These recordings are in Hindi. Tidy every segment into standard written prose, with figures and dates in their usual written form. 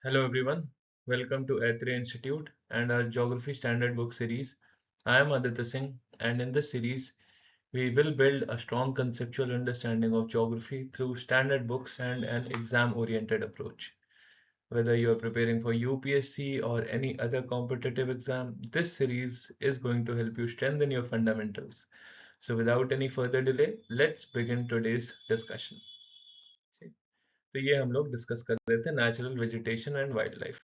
Hello everyone, welcome to A3 Institute and our Geography Standard Book series. I am Aditya Singh, and in this series we will build a strong conceptual understanding of geography through standard books and an exam-oriented approach. Whether you are preparing for UPSC or any other competitive exam, this series is going to help you strengthen your fundamentals. So without any further delay, let's begin today's discussion. तो ये हम लोग डिस्कस कर रहे थे natural vegetation and wild life.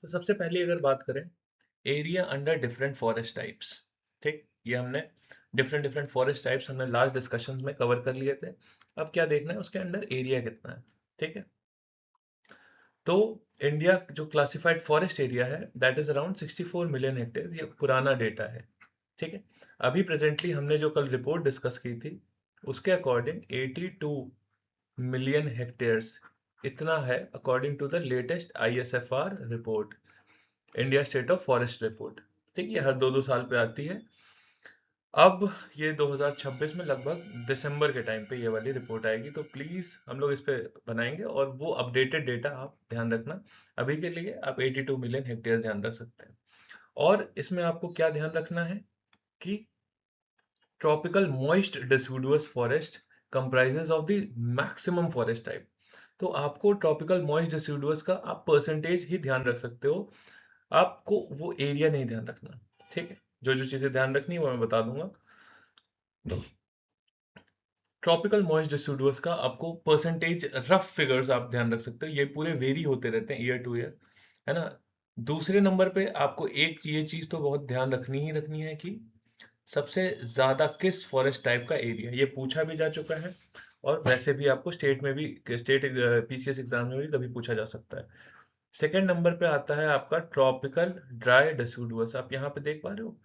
तो सबसे पहले अगर बात करें area under different forest types, ठीक, ये हमने डिफरेंट डिफरेंट फॉरेस्ट टाइप्स हमने लास्ट डिस्कशन में कवर कर लिए थे। अब क्या देखना है उसके अंदर एरिया कितना है, ठीक है। तो इंडिया जो क्लासिफाइड फॉरेस्ट एरिया है that is around 64 million hectare, ये पुराना डेटा है, ठीक है। अभी प्रेजेंटली हमने जो कल रिपोर्ट डिस्कस की थी उसके अकॉर्डिंग 82 मिलियन हेक्टेयर्स इतना है according to the latest ISFR report, India state of forest report, ठीक है। हर दो दो साल पे आती है। अब ये 2026 में लगभग दिसंबर के टाइम पे ये वाली रिपोर्ट आएगी, तो प्लीज हम लोग इस पे बनाएंगे और वो अपडेटेड डेटा आप ध्यान रखना। अभी के लिए आप 82 मिलियन हेक्टेयर ध्यान रख सकते हैं। और इसमें आपको क्या ध्यान रखना है कि tropical moist deciduous forest comprises of the maximum forest type. तो आपको ट्रॉपिकल मॉइस्ट डिसिडुअस का आप परसेंटेज ही ध्यान रख सकते हो, आपको वो एरिया नहीं ध्यान रखना, ठीक है। जो जो चीजें ध्यान रखनी है वो मैं बता दूंगा। ट्रॉपिकल मॉइस्ट डिसिडुअस का आपको परसेंटेज रफ फिगर्स आप ध्यान रख सकते हो, ये पूरे वेरी होते रहते हैं ईयर टू ईयर, है ना। दूसरे नंबर पे आपको एक ये चीज तो बहुत ध्यान रखनी है कि सबसे ज्यादा किस फॉरेस्ट टाइप का एरिया, ये पूछा भी जा चुका है और वैसे भी आपको स्टेट में भी, स्टेट PCS एग्जाम में भी कभी पूछा जा सकता है। सेकेंड नंबर पे आता है आपका ट्रॉपिकल ड्राई डिसिडुअस, आप यहाँ पे देख पा रहे हो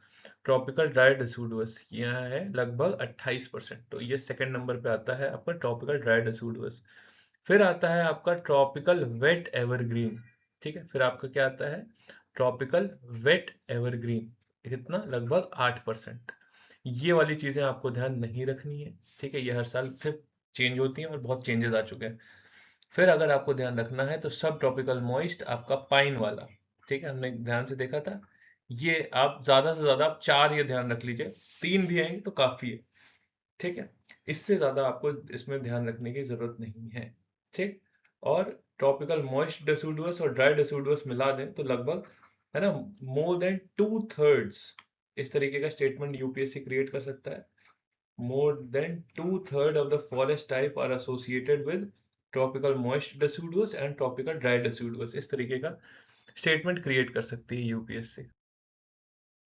ट्रॉपिकल ड्राई डिसिडुअस यहाँ है लगभग 28%, तो ये सेकेंड नंबर पे आता है आपका ट्रॉपिकल ड्राई डिसिडुअस। फिर आता है आपका ट्रॉपिकल वेट एवरग्रीन, ठीक है। फिर आपका क्या आता है ट्रॉपिकल वेट एवरग्रीन, कितना लगभग 8%। ये वाली चीजें आपको ध्यान नहीं रखनी है, ठीक है, ये हर साल से चेंज होती हैं और बहुत चेंजेस आ चुके हैं। फिर अगर आपको ध्यान रखना है तो सब ट्रॉपिकल मॉइस्ट आपका पाइन वाला, ठीक है, हमने ध्यान से देखा था। ये आप ज्यादा से ज्यादा आप चार ये ध्यान रख लीजिए, तीन भी आएंगे तो काफी है, ठीक है। इससे ज्यादा आपको इसमें ध्यान रखने की जरूरत नहीं है, ठीक। और ट्रॉपिकल मॉइस्ट डेसिडुअस और ड्राई डेसिडुअस मिला दें तो लगभग, है ना, मोर देन 2/3 इस तरीके का स्टेटमेंट यूपीएससी क्रिएट कर सकता है। More than two-thirds of the forest type are associated with tropical moist deciduous and tropical dry deciduous, इस तरीके का स्टेटमेंट क्रिएट कर सकती है यूपीएससी।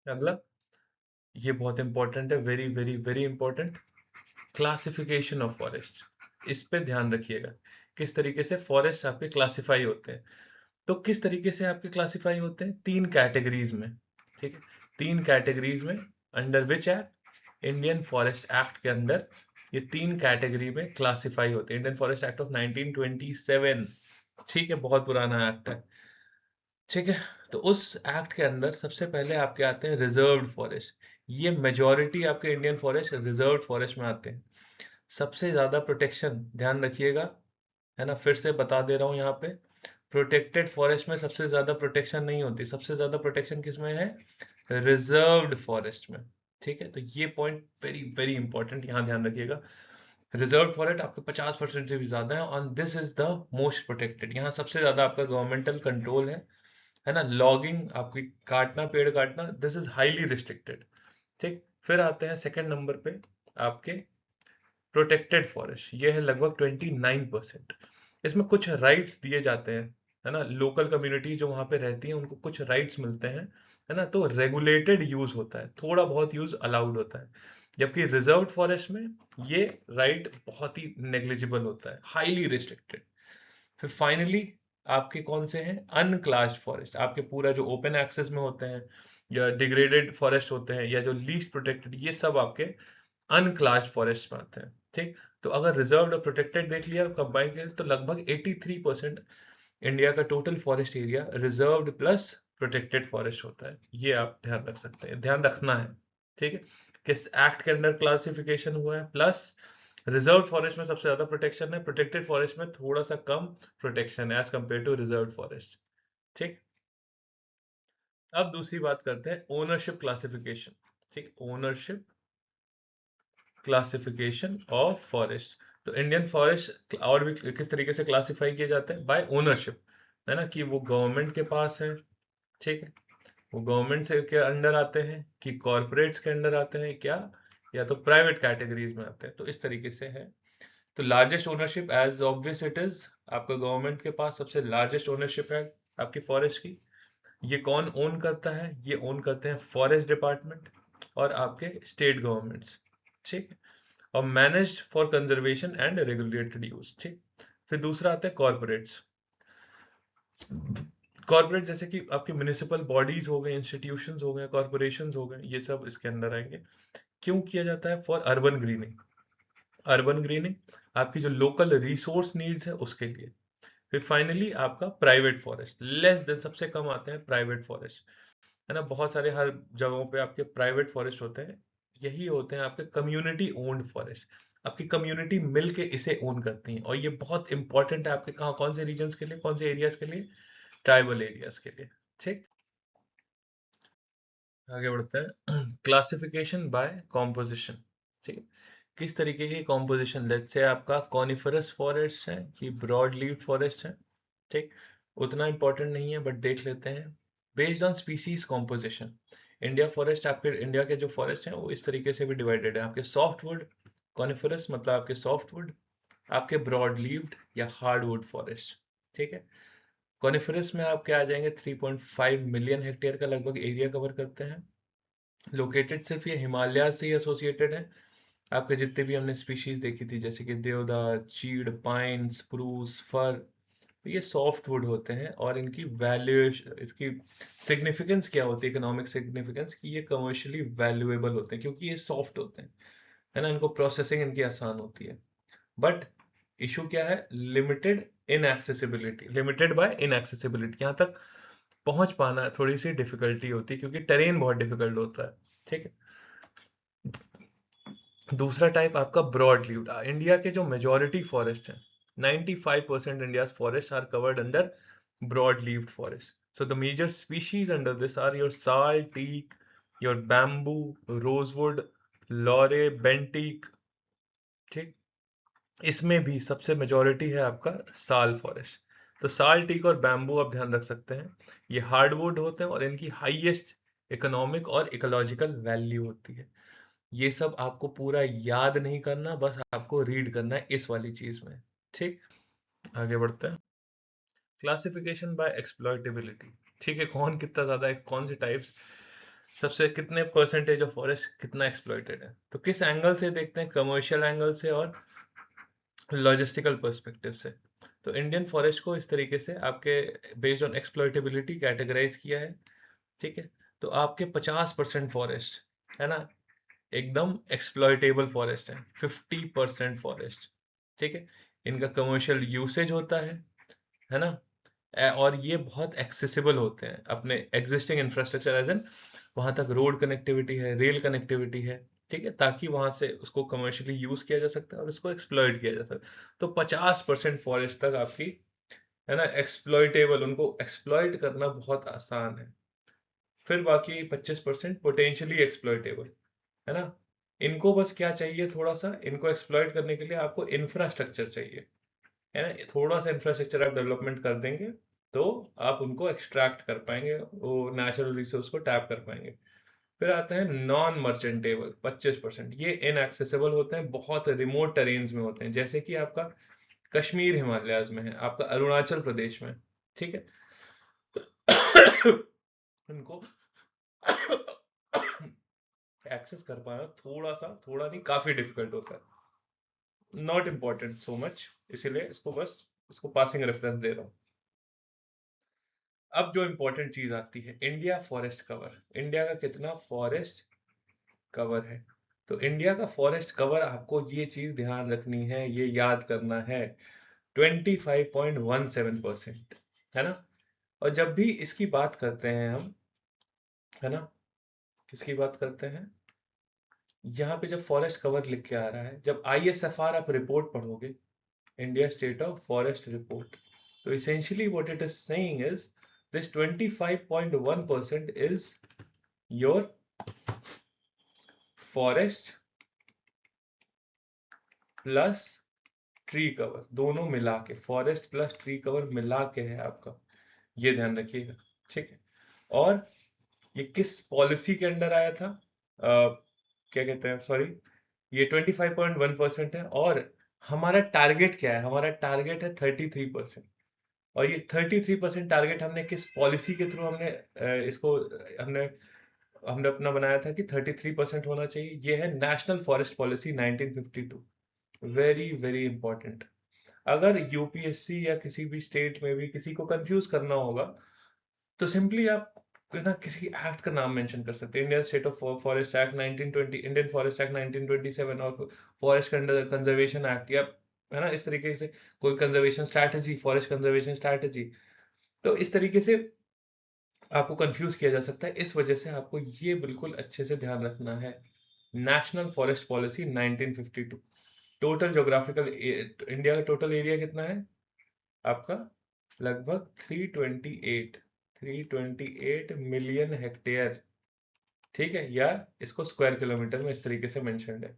अगला, ये बहुत इंपॉर्टेंट है, very very very important, classification of forest. इस पे ध्यान रखिएगा किस तरीके से फॉरेस्ट आपके क्लासिफाई होते हैं। तो किस तरीके से आपके क्लासिफाई होते हैं, तीन कैटेगरीज में, ठीक है। तीन कैटेगरीज में, under which act, Indian forest act के अंदर ये तीन कैटेगरी में क्लासिफाई होते हैं। इंडियन फॉरेस्ट एक्ट ऑफ 1927, ठीक है, बहुत पुराना एक्ट है, ठीक है। तो उस एक्ट के अंदर सबसे पहले आपके आते हैं रिजर्व्ड फॉरेस्ट। ये मेजॉरिटी आपके इंडियन फॉरेस्ट रिजर्व्ड फॉरेस्ट में आते हैं। सबसे ज्यादा प्रोटेक्शन ध्यान रखिएगा, है ना, फिर से बता दे रहा हूं यहाँ पे, प्रोटेक्टेड फॉरेस्ट में सबसे ज्यादा प्रोटेक्शन नहीं होती, सबसे ज्यादा प्रोटेक्शन किसमें है, रिजर्व्ड फॉरेस्ट में, ठीक है। तो ये पॉइंट वेरी वेरी इंपॉर्टेंट, यहाँ ध्यान रखिएगा। रिजर्व फॉरेस्ट आपके 50% से भी ज्यादा है और this is the most protected, यहाँ सबसे ज्यादा आपका गवर्नमेंटल कंट्रोल है ना। लॉगिंग आपकी काटना, पेड़ काटना, दिस इज हाईली रिस्ट्रिक्टेड, ठीक। फिर आते हैं सेकंड नंबर पे आपके प्रोटेक्टेड फॉरेस्ट, ये है लगभग 29%। इसमें कुछ राइट्स दिए जाते हैं, है ना, लोकल कम्युनिटी जो वहां पे रहती है उनको कुछ राइट्स मिलते हैं, है ना। तो रेगुलेटेड यूज होता है, थोड़ा बहुत यूज अलाउड होता है, जबकि रिजर्व फॉरेस्ट में ये राइट बहुत ही नेग्लिजिबल होता है, हाईली रिस्ट्रिक्टेड। फिर फाइनली आपके कौन से हैं, अनक्लास्ड फॉरेस्ट, आपके पूरा जो ओपन एक्सेस में होते हैं या डिग्रेडेड फॉरेस्ट होते हैं या जो लीस्ट प्रोटेक्टेड, ये सब आपके अनक्लास्ड फॉरेस्ट में आते हैं, ठीक। तो अगर रिजर्व्ड और प्रोटेक्टेड देख लिया कंबाइन किया तो लगभग 83% इंडिया का total forest area reserved plus protected forest होता है। ये आप ध्यान रख सकते हैं, ध्यान रखना है, ठीक है। किस एक्ट के अंदर क्लासिफिकेशन हुआ है, प्लस रिजर्व फॉरेस्ट में सबसे ज्यादा प्रोटेक्शन है, प्रोटेक्टेड फॉरेस्ट में थोड़ा सा कम प्रोटेक्शन है as compare to reserve forest, ठीक। अब दूसरी बात करते हैं ओनरशिप क्लासिफिकेशन। ठीक, ओनरशिप क्लासिफिकेशन ऑफ फॉरेस्ट। तो इंडियन फॉरेस्ट और भी किस तरीके से क्लासिफाई किए जाते हैं? बाय ओनरशिप, है ना, कि वो गवर्नमेंट के पास है। ठीक है, वो गवर्नमेंट से के अंडर आते हैं कि कॉरपोरेट्स के अंडर आते हैं क्या, या तो प्राइवेट कैटेगरीज में आते हैं। तो इस तरीके से है। तो largest ownership as obvious it is, आपका गवर्नमेंट के पास सबसे लार्जेस्ट ओनरशिप है आपकी फॉरेस्ट की। ये कौन ओन करता है? ये ओन करते हैं फॉरेस्ट डिपार्टमेंट और आपके स्टेट गवर्नमेंट्स। ठीक है, और managed for conservation and regulated use. ठीक, फिर दूसरा आता है कॉरपोरेट्स। कॉरपोरेट जैसे कि आपके म्युनिसिपल बॉडीज हो गए, इंस्टीट्यूशंस हो गए, कॉरपोरेशंस हो गए, ये सब इसके अंदर आएंगे। क्यों किया जाता है? For urban grinning. Urban grinning आपकी जो लोकल रिसोर्स नीड्स है उसके लिए। फिर फाइनली आपका प्राइवेट फॉरेस्ट, लेस देन, सबसे कम आते हैं प्राइवेट फॉरेस्ट, है ना। बहुत सारे हर जगहों पे आपके प्राइवेट फॉरेस्ट होते हैं, यही होते हैं आपके कम्युनिटी ओन्ड फॉरेस्ट। आपकी कम्युनिटी मिलके इसे ओन करती है, और ये बहुत इंपॉर्टेंट है आपके कहाँ, कौन से रीजन्स के लिए, कौन से एरियाज के लिए? ट्राइबल एरियाज के लिए। ठीक, आगे बढ़ते हैं। Classification bye composition. ठीक है, किस तरीके की कॉम्पोजिशन? लेट्स से आपका कॉनिफरस फॉरेस्ट है कि ब्रॉड लीव्ड फॉरेस्ट है। ठीक, उतना इंपॉर्टेंट नहीं है बट देख लेते हैं। Based on species composition, India forest, आपके इंडिया के जो फॉरेस्ट हैं वो इस तरीके से भी डिवाइडेड है। आपके सॉफ्ट वुड कॉनिफरस, मतलब आपके सॉफ्ट वुड, आपके ब्रॉड लीव्ड या हार्ड वुड फॉरेस्ट। ठीक है, कॉनिफरस में आपके आ जाएंगे 3.5 मिलियन हेक्टेयर का लगभग एरिया कवर करते हैं। लोकेटेड सिर्फ ये हिमालय से ही एसोसिएटेड है। आपके जितने भी हमने स्पीशीज देखी थी जैसे कि देवदार, चीड़, पाइन, स्प्रूस, फर, तो ये सॉफ्ट वुड होते हैं। और इनकी वैल्यू, इसकी सिग्निफिकेंस क्या होती है, इकोनॉमिक सिग्निफिकेंस, कि ये कमर्शियली वैल्यूएबल होते हैं क्योंकि ये सॉफ्ट होते हैं, है ना। इनको प्रोसेसिंग इनकी आसान होती है। बट इशू क्या है? Limited inaccessibility, limited by inaccessibility, यहाँ तक पहुंच पाना थोड़ी सी डिफिकल्टी होती है क्योंकि टेरेन बहुत डिफिकल्ट होता है। ठीक है, दूसरा टाइप आपका ब्रॉड लीव्ड। इंडिया के जो मेजॉरिटी फॉरेस्ट हैं, 95% India forest are covered under broad leaved forest. So the major species under this are your sal teak, your bamboo, rosewood, laurel, बेंटीक। ठीक, इसमें भी सबसे मेजॉरिटी है आपका साल फॉरेस्ट। तो साल टीक और बैम्बू आप ध्यान रख सकते हैं, ये हार्डवुड होते हैं और इनकी हाईएस्ट इकोनॉमिक और इकोलॉजिकल वैल्यू होती है। ये सब आपको पूरा याद नहीं करना, बस आपको रीड करना है इस वाली चीज में। ठीक, आगे बढ़ते हैं। Classification by exploitability. ठीक है, कौन कितना ज्यादा है, कौन सी टाइप्स, सबसे कितने परसेंटेज ऑफ फॉरेस्ट कितना एक्सप्लॉइटेड है। तो किस एंगल से देखते हैं? कमर्शियल एंगल से और लॉजिस्टिकल पर्सपेक्टिव से। तो इंडियन फॉरेस्ट को इस तरीके से आपके बेस्ड ऑन एक्सप्लॉयटेबिलिटी कैटेगराइज किया है। ठीक है, तो आपके 50% फॉरेस्ट, है ना, एकदम एक्सप्लॉयटेबल फॉरेस्ट है। 50% फॉरेस्ट, ठीक है, इनका कमर्शियल यूसेज होता है ना। और ये बहुत एक्सेसिबल होते हैं अपने एग्जिस्टिंग इंफ्रास्ट्रक्चर, एज एन वहां तक रोड कनेक्टिविटी है, रेल कनेक्टिविटी है। ठीक है, ताकि वहां से उसको कमर्शियली यूज किया जा सकता है और उसको एक्सप्लॉइट किया जा सकता है। तो 50% फॉरेस्ट तक आपकी, है ना, एक्सप्लॉइटेबल, उनको एक्सप्लॉइट करना बहुत आसान है। फिर बाकी 25% पोटेंशियली एक्सप्लॉइटेबल, है ना। इनको बस क्या चाहिए, थोड़ा सा इनको एक्सप्लॉइट करने के लिए आपको इंफ्रास्ट्रक्चर चाहिए, है ना। थोड़ा सा इंफ्रास्ट्रक्चर आप डेवलपमेंट कर देंगे तो आप उनको एक्सट्रैक्ट कर पाएंगे, वो नेचुरल रिसोर्स को टैप कर पाएंगे। फिर आते हैं नॉन मर्चेंटेबल 25%। ये इनएक्सेसिबल होते हैं, बहुत रिमोट टेरेन्स में होते हैं, जैसे कि आपका कश्मीर हिमालयाज में है, आपका अरुणाचल प्रदेश में। ठीक है, उनको एक्सेस कर पाना थोड़ा सा, थोड़ा नहीं, काफी डिफिकल्ट होता है। नॉट इम्पॉर्टेंट सो मच, इसीलिए इसको बस, इसको पासिंग रेफरेंस दे रहा हूँ। अब जो इंपॉर्टेंट चीज आती है, इंडिया फॉरेस्ट कवर। इंडिया का कितना फॉरेस्ट कवर है? तो इंडिया का फॉरेस्ट कवर, आपको ये चीज ध्यान रखनी है, ये याद करना है, 25.17%, है ना। और जब भी इसकी बात करते हैं हम, है ना, किसकी बात करते हैं, यहाँ पे जब फॉरेस्ट कवर लिख के आ रहा है, जब ISFR आप रिपोर्ट पढ़ोगे, India state of forest report, तो essentially what it is saying is this 25.1% is your forest plus tree cover, दोनों मिला के, फॉरेस्ट प्लस ट्री कवर मिला के है आपका, ये ध्यान रखिएगा, ठीक है। और ये किस पॉलिसी के अंडर आया था, क्या कहते हैं, सॉरी, ये 25.1% है, और हमारा टारगेट क्या है, हमारा टारगेट है 33%। और ये 33% टारगेट हमने किस पॉलिसी के थ्रू हमने इसको हमने हमने अपना बनाया था कि 33% होना चाहिए, ये है national forest policy 1952। Very very important. अगर यूपीएससी या किसी भी स्टेट में भी किसी को कंफ्यूज करना होगा, तो सिंपली आप ना किसी एक्ट का नाम मेंशन कर सकते हैं, Indian state of forest act 1920, Indian forest act 1927, और फॉरेस्ट कंजर्वेशन एक्ट, या है ना, इस तरीके से कोई conservation strategy, forest conservation strategy. तो इस तरीके से आपको कंफ्यूज किया जा सकता है, इस वजह से आपको ये बिल्कुल अच्छे से ध्यान रखना है। National forest policy 1952। Total geographical India का टोटल एरिया कितना है आपका, लगभग 328 मिलियन हेक्टेयर, ठीक है, या इसको स्क्वायर किलोमीटर में इस तरीके से मेंशन्ड है।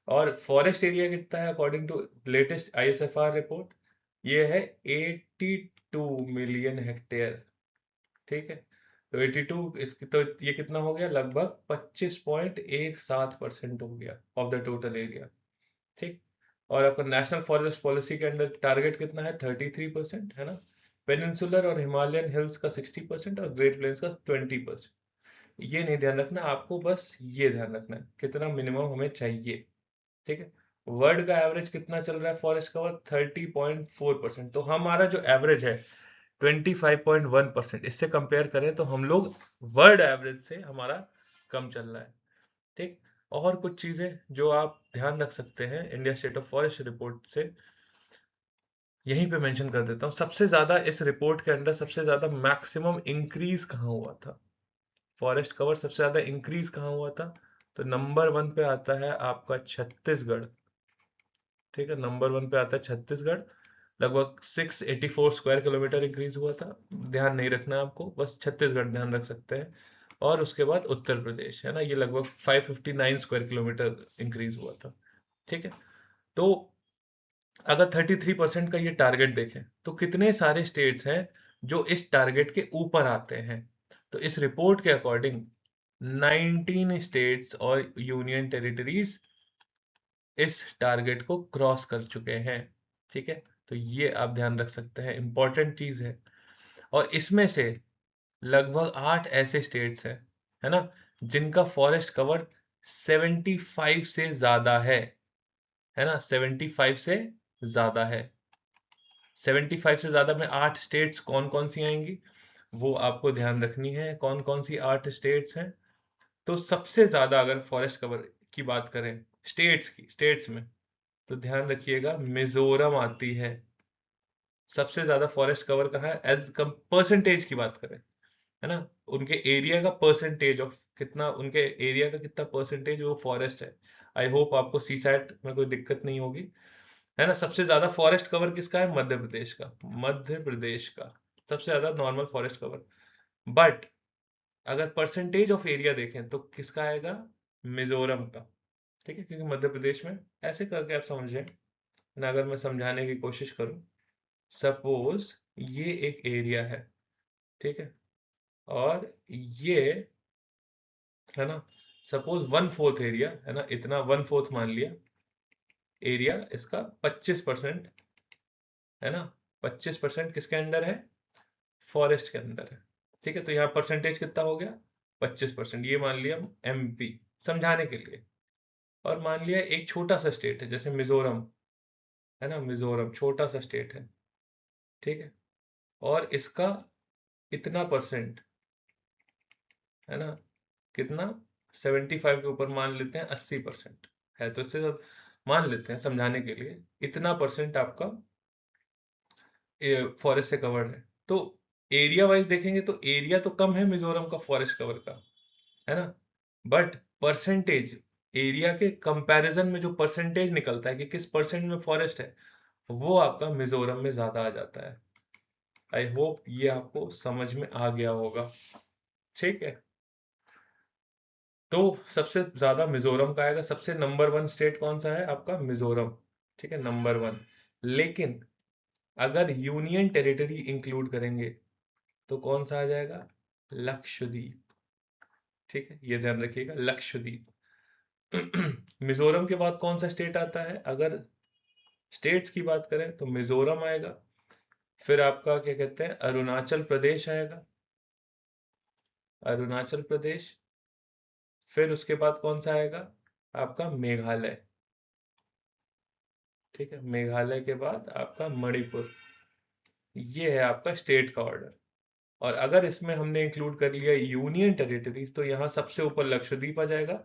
और फॉरेस्ट एरिया कितना है अकॉर्डिंग टू लेटेस्ट आईएसएफआर रिपोर्ट, ये है 82 मिलियन हेक्टेयर, ठीक है। तो 82, इसकी तो ये कितना हो गया, लगभग 25.17% हो गया ऑफ द टोटल एरिया, ठीक। और आपका नेशनल फॉरेस्ट पॉलिसी के अंदर टारगेट कितना है, 33%, है ना। पेनिनसुलर और हिमालयन हिल्स का 60% और ग्रेट प्लेन्स का 20%। ये नहीं ध्यान रखना आपको, बस ये ध्यान रखना है कितना मिनिमम हमें चाहिए, ठीक है। वर्ल्ड का एवरेज कितना चल रहा है फॉरेस्ट कवर, 30.4%। तो हमारा जो एवरेज है 25.1%, इससे कंपेयर करें तो हम लोग वर्ल्ड एवरेज से हमारा कम चल रहा है, ठीक। और कुछ चीजें जो आप ध्यान रख सकते हैं India state of forest report से, यहीं पे मेंशन कर देता हूँ। सबसे ज्यादा इस रिपोर्ट के अंदर सबसे ज्यादा मैक्सिमम इंक्रीज कहाँ हुआ था, फॉरेस्ट कवर सबसे ज्यादा इंक्रीज कहाँ हुआ था, तो नंबर 1 पे आता है आपका छत्तीसगढ़, ठीक है। नंबर 1 पे आता है छत्तीसगढ़, लगभग 684 स्क्वायर किलोमीटर इंक्रीज हुआ था। ध्यान नहीं रखना आपको, बस छत्तीसगढ़ ध्यान रख सकते हैं। और उसके बाद उत्तर प्रदेश, है ना, ये लगभग 559 स्क्वायर किलोमीटर इंक्रीज हुआ था, ठीक है। तो अगर 33% का ये टारगेट देखें तो कितने सारे स्टेट्स हैं जो इस टारगेट के ऊपर आते हैं। तो इस रिपोर्ट के अकॉर्डिंग 19 स्टेट्स और यूनियन टेरिटरीज इस टारगेट को क्रॉस कर चुके हैं, ठीक है। तो ये आप ध्यान रख सकते हैं, इंपॉर्टेंट चीज है। और इसमें से लगभग 8 ऐसे स्टेट्स हैं, है ना, जिनका फॉरेस्ट कवर 75 से ज्यादा है ना, 75 से ज्यादा है। 75 से ज्यादा में 8 स्टेट्स कौन कौन सी आएंगी, वो आपको ध्यान रखनी है, कौन कौन सी 8 स्टेट्स हैं। तो सबसे ज्यादा अगर फॉरेस्ट कवर की बात करें स्टेट्स में, तो ध्यान रखिएगा मिजोरम आती है। सबसे ज्यादा फॉरेस्ट कवर कहाँ है, एज कम परसेंटेज की बात करें, है ना, उनके एरिया का परसेंटेज ऑफ कितना, उनके एरिया का कितना परसेंटेज वो फॉरेस्ट है। आई होप आपको सी सैट में कोई दिक्कत नहीं होगी, है ना। सबसे ज्यादा फॉरेस्ट कवर किसका है, मध्य प्रदेश का, मध्य प्रदेश का सबसे ज्यादा नॉर्मल फॉरेस्ट कवर। बट अगर परसेंटेज ऑफ एरिया देखें तो किसका आएगा, मिजोरम का, ठीक है। क्योंकि मध्य प्रदेश में, ऐसे करके आप समझें ना, अगर मैं समझाने की कोशिश करूं, सपोज ये एक एरिया है, ठीक है, और ये, है ना, सपोज 1/4 एरिया, है ना, इतना 1/4 मान लिया एरिया, इसका 25%, है ना, 25% किसके अंडर है, फॉरेस्ट के अंदर है, ठीक है। तो यहाँ परसेंटेज कितना हो गया, 25%, ये मान लिया एमपी समझाने के लिए। और मान लिया एक छोटा सा स्टेट है जैसे मिजोरम, है ना, मिजोरम छोटा सा स्टेट है, ठीक है, और इसका इतना परसेंट, है ना, कितना, 75 के ऊपर मान लेते हैं 80% है, तो इससे सब मान लेते हैं समझाने के लिए, इतना परसेंट आपका फॉरेस्ट से कवर्ड है। तो एरिया वाइज देखेंगे तो एरिया तो कम है मिजोरम का फॉरेस्ट कवर का, है ना, बट परसेंटेज, एरिया के कंपैरिजन में जो परसेंटेज निकलता है कि किस परसेंट में फॉरेस्ट है, वो आपका मिजोरम में ज्यादा आ जाता है, आई होप ये आपको समझ में आ गया होगा। ठीक है, तो सबसे ज्यादा मिजोरम का आएगा। सबसे नंबर 1 स्टेट कौन सा है आपका? मिजोरम। ठीक है, नंबर 1। लेकिन अगर यूनियन टेरिटरी इंक्लूड करेंगे तो कौन सा आ जाएगा? लक्षद्वीप। ठीक है, ये ध्यान रखिएगा, लक्षद्वीप। मिजोरम के बाद कौन सा स्टेट आता है? अगर स्टेट्स की बात करें तो मिजोरम आएगा, फिर आपका क्या कहते हैं, अरुणाचल प्रदेश आएगा, अरुणाचल प्रदेश। फिर उसके बाद कौन सा आएगा आपका? मेघालय। ठीक है, मेघालय के बाद आपका मणिपुर। ये है आपका स्टेट का ऑर्डर। और अगर इसमें हमने इंक्लूड कर लिया यूनियन टेरिटरीज तो यहाँ सबसे ऊपर लक्षद्वीप आ जाएगा,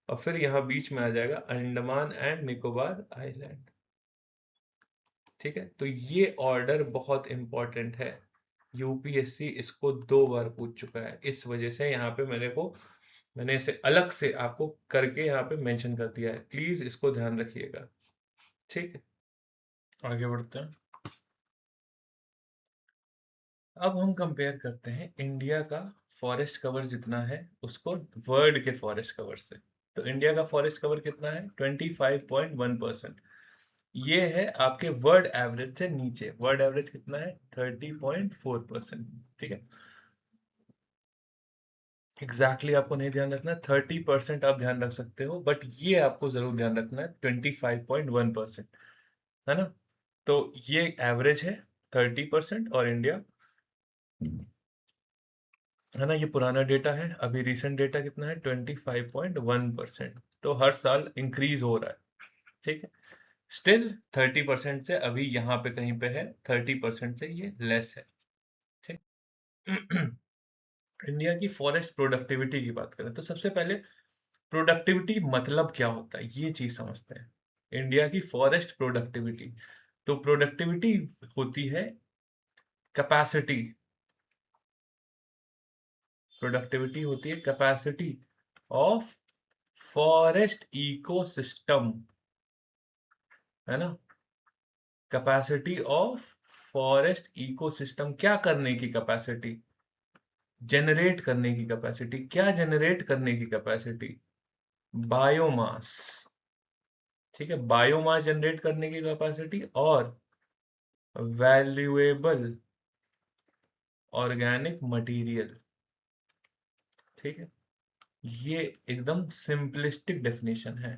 और फिर यहाँ बीच में आ जाएगा अंडमान एंड निकोबार आइलैंड। ठीक है, तो ये ऑर्डर बहुत इंपॉर्टेंट है। यूपीएससी इसको 2 बार पूछ चुका है, इस वजह से यहाँ पे मैंने इसे अलग से आपको करके यहाँ पे मेंशन कर दिया है। प्लीज इसको ध्यान रखिएगा। ठीक है, आगे बढ़ते हैं। अब हम कंपेयर करते हैं इंडिया का फॉरेस्ट कवर जितना है उसको वर्ल्ड के फॉरेस्ट कवर से। तो इंडिया का फॉरेस्ट कवर कितना है? 25.1%। ये है आपके वर्ल्ड एवरेज से नीचे। वर्ल्ड एवरेज कितना है? 30.4%। ठीक है, एग्जैक्टली आपको नहीं ध्यान रखना है, 30% आप ध्यान रख सकते हो, बट ये आपको जरूर ध्यान रखना है 25.1%, है ना? तो ये एवरेज है 30%, और इंडिया, है ना, ये पुराना डेटा है। अभी रिसेंट डेटा कितना है? 25.1%। तो हर साल इंक्रीज हो रहा है। ठीक है, स्टिल 30% से अभी यहाँ पे कहीं पे है, 30% से ये लेस है। ठीक। इंडिया की फॉरेस्ट प्रोडक्टिविटी की बात करें तो सबसे पहले प्रोडक्टिविटी मतलब क्या होता है ये चीज समझते हैं। इंडिया की फॉरेस्ट प्रोडक्टिविटी, तो प्रोडक्टिविटी होती है कैपेसिटी, प्रोडक्टिविटी होती है कैपेसिटी ऑफ फॉरेस्ट इकोसिस्टम, है ना? कैपेसिटी ऑफ फॉरेस्ट इकोसिस्टम, क्या करने की कैपेसिटी? जनरेट करने की कैपेसिटी। क्या जनरेट करने की कैपेसिटी? बायोमास। ठीक है, बायोमास जनरेट करने की कैपेसिटी, और वैल्यूएबल ऑर्गेनिक मटेरियल। ठीक है, ये एकदम सिंपलिस्टिक डेफिनेशन है।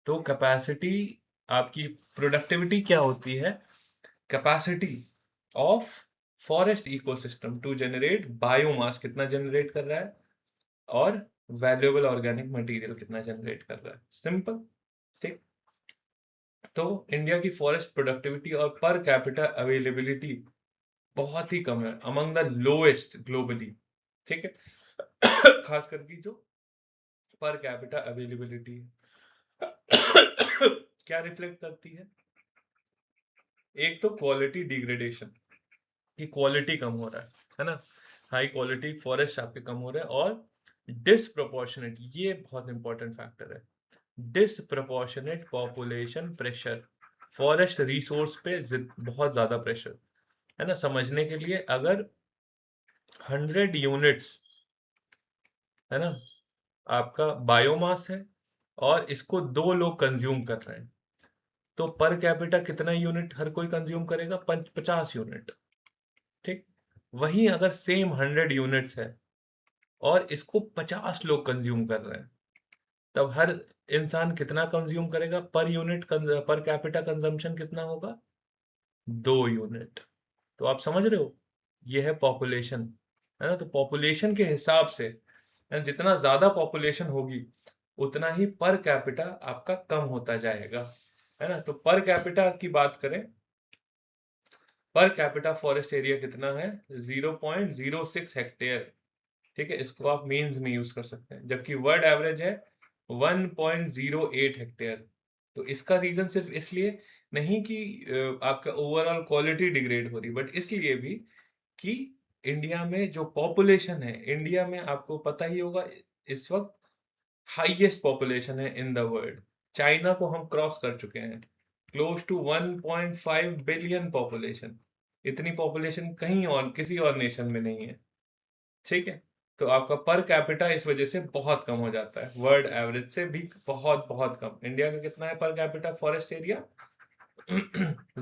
तो कैपेसिटी, आपकी प्रोडक्टिविटी क्या होती है? Capacity of forest ecosystem to generate biomass, कितना जनरेट कर रहा है, और वैल्यूएबल ऑर्गेनिक मटेरियल कितना जनरेट कर रहा है। सिंपल। ठीक। तो इंडिया की फॉरेस्ट प्रोडक्टिविटी और पर कैपिटा अवेलेबिलिटी बहुत ही कम है, अमंग द लोएस्ट ग्लोबली। ठीक है, खास करके जो पर कैपिटा अवेलेबिलिटी क्या रिफ्लेक्ट करती है? एक तो क्वालिटी डिग्रेडेशन, की क्वालिटी कम हो रहा है ना? हाई क्वालिटी फॉरेस्ट आपके कम हो रहे हैं। और डिसप्रोपोर्शनेट, ये बहुत इंपॉर्टेंट फैक्टर है, disproportionate population pressure, forest resource पे बहुत ज्यादा प्रेशर, है ना? समझने के लिए, अगर 100 यूनिट्स, है ना, आपका बायोमास है, और इसको 2 लोग कंज्यूम कर रहे हैं, तो पर कैपिटा कितना यूनिट हर कोई कंज्यूम करेगा? 50 यूनिट। ठीक। वहीं अगर सेम 100 यूनिट्स है और इसको 50 लोग कंज्यूम कर रहे हैं, तब हर इंसान कितना कंज्यूम करेगा? Per unit per capita consumption कितना होगा? 2 यूनिट। तो आप समझ रहे हो, ये है पॉपुलेशन, है ना? तो पॉपुलेशन के हिसाब से, जितना ज्यादा पॉपुलेशन होगी उतना ही पर कैपिटा आपका कम होता जाएगा, है ना? तो पर कैपिटा की बात करें, पर कैपिटा फॉरेस्ट एरिया कितना है? 0.06 हेक्टेयर। ठीक है, इसको आप मीन्स में यूज कर सकते हैं, जबकि वर्ल्ड एवरेज है 1.08 हेक्टेयर। तो इसका रीजन सिर्फ इसलिए नहीं कि आपका ओवरऑल क्वालिटी डिग्रेड हो रही, बट इसलिए भी कि इंडिया में जो पॉपुलेशन है, इंडिया में आपको पता ही होगा इस वक्त हाईएस्ट पॉपुलेशन है इन द वर्ल्ड। चाइना को हम क्रॉस कर चुके हैं, क्लोज टू 1.5 बिलियन पॉपुलेशन। इतनी पॉपुलेशन कहीं और किसी और नेशन में नहीं है। ठीक है, तो आपका पर कैपिटा इस वजह से बहुत कम हो जाता है, वर्ल्ड एवरेज से भी बहुत बहुत कम। इंडिया का कितना है per capita forest area?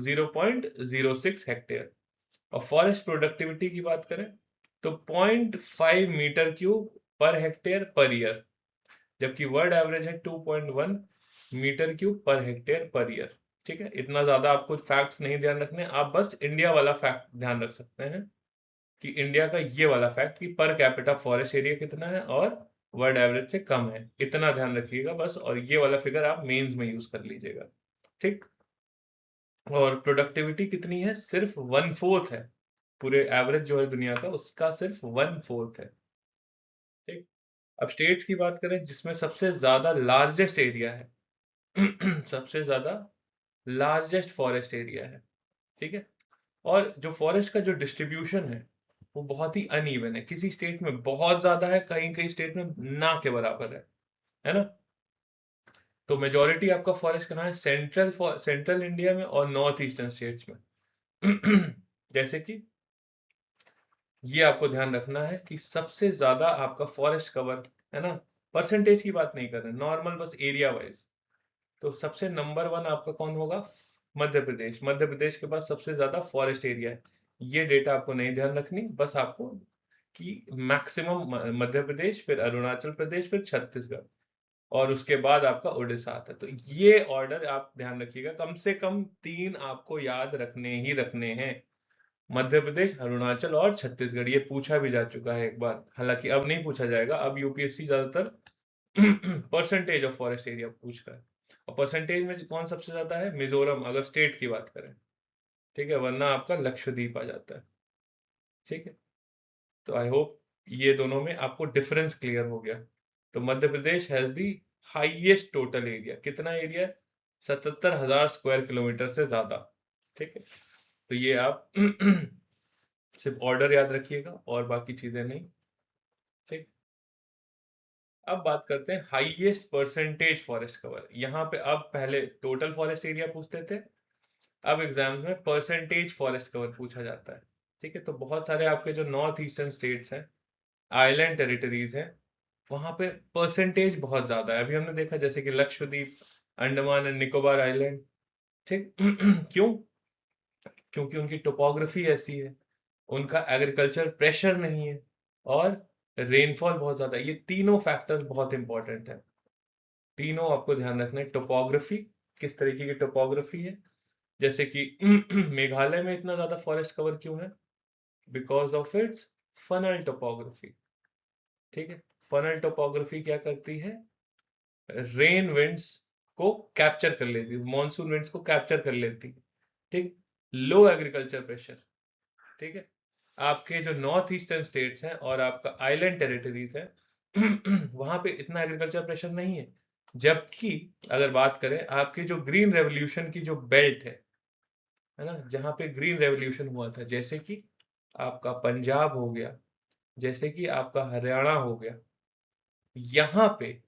0.06 hectare. और फॉरेस्ट प्रोडक्टिविटी की बात करें तो 0.5 metre cube per hectare per year, जबकि वर्ल्ड एवरेज है 2.1 metre cube per hectare per year. ठीक है, इतना ज्यादा आपको फैक्ट्स नहीं ध्यान रखने, आप बस इंडिया वाला फैक्ट ध्यान रख सकते हैं कि इंडिया का ये वाला फैक्ट कि पर कैपिटा फॉरेस्ट एरिया कितना है और वर्ल्ड एवरेज से कम है, इतना ध्यान रखिएगा बस। और ये वाला फिगर आप मेंस में यूज कर लीजिएगा। ठीक। और प्रोडक्टिविटी कितनी है? सिर्फ 1/4 है, पूरे एवरेज जो है दुनिया का उसका सिर्फ 1/4 है। ठीक। अब स्टेट्स की बात करें जिसमें सबसे ज्यादा लार्जेस्ट एरिया है सबसे ज्यादा लार्जेस्ट फॉरेस्ट एरिया है। ठीक है। और जो फॉरेस्ट का जो डिस्ट्रीब्यूशन है वो बहुत ही अनइवन है, किसी स्टेट में बहुत ज्यादा है, कहीं कहीं स्टेट में ना के बराबर है ना। तो मेजोरिटी आपका फॉरेस्ट कहाँ है? सेंट्रल इंडिया में और नॉर्थ ईस्टर्न स्टेट्स में जैसे कि ये आपको ध्यान रखना है कि सबसे ज्यादा आपका फॉरेस्ट कवर, है ना, परसेंटेज की बात नहीं कर रहे, नॉर्मल बस एरिया वाइज, तो सबसे नंबर 1 आपका कौन होगा? मध्य प्रदेश। मध्य प्रदेश के पास सबसे ज्यादा फॉरेस्ट एरिया है। ये डेटा आपको नहीं ध्यान रखनी, बस आपको कि मैक्सिमम मध्य प्रदेश, फिर अरुणाचल प्रदेश, फिर छत्तीसगढ़, और उसके बाद आपका उड़ीसा आता है। तो ये ऑर्डर आप ध्यान रखिएगा, कम से कम 3 आपको याद रखने ही रखने हैं। मध्य प्रदेश, अरुणाचल और छत्तीसगढ़। ये पूछा भी जा चुका है एक बार, हालांकि अब नहीं पूछा जाएगा, अब यूपीएससी ज्यादातर परसेंटेज ऑफ फॉरेस्ट एरिया पूछ रहा है। और परसेंटेज में कौन सबसे ज्यादा है? मिजोरम, अगर स्टेट की बात करें। ठीक है, वरना आपका लक्षद्वीप आ जाता है। ठीक है, तो आई होप ये दोनों में आपको डिफरेंस क्लियर हो गया। तो Madhya Pradesh has the highest total area, कितना एरिया? 77,000 स्क्वायर किलोमीटर से ज्यादा। ठीक है, तो ये आप सिर्फ ऑर्डर याद रखिएगा और बाकी चीजें नहीं। ठीक। अब बात करते हैं हाईएस्ट परसेंटेज फॉरेस्ट कवर। यहाँ पे अब पहले टोटल फॉरेस्ट एरिया पूछते थे, अब एग्जाम्स में परसेंटेज फॉरेस्ट कवर पूछा जाता है। ठीक है, तो बहुत सारे आपके जो नॉर्थ ईस्टर्न स्टेट्स हैं, आइलैंड टेरिटरीज हैं, वहां पे परसेंटेज बहुत ज्यादा है। अभी हमने देखा जैसे कि लक्षद्वीप, अंडमान एंड निकोबार आइलैंड। ठीक। क्यों? क्योंकि उनकी टोपोग्राफी ऐसी है, उनका एग्रीकल्चर प्रेशर नहीं है, और रेनफॉल बहुत ज्यादा है। ये तीनों फैक्टर्स बहुत इंपॉर्टेंट है, तीनों आपको ध्यान रखना है। टोपोग्राफी, किस तरीके की टोपोग्राफी है, जैसे कि मेघालय में इतना ज्यादा फॉरेस्ट कवर क्यों है? Because of its funnel topography. ठीक है, फनल टोपोग्राफी क्या करती है? रेन विंड्स को कैप्चर कर लेती है, मॉनसून विंड्स को कैप्चर कर लेती है। ठीक। लो एग्रीकल्चर प्रेशर। ठीक है, आपके जो नॉर्थ ईस्टर्न स्टेट्स हैं और आपका आइलैंड टेरिटरीज है वहां पे इतना एग्रीकल्चर प्रेशर नहीं है। जबकि अगर बात करें आपके जो ग्रीन रेवोल्यूशन की जो बेल्ट है ना, जहाँ पे ग्रीन रेवोल्यूशन हुआ था, जैसे कि आपका पंजाब हो गया, जैसे कि आपका हरियाणा हो गया, यहाँ पे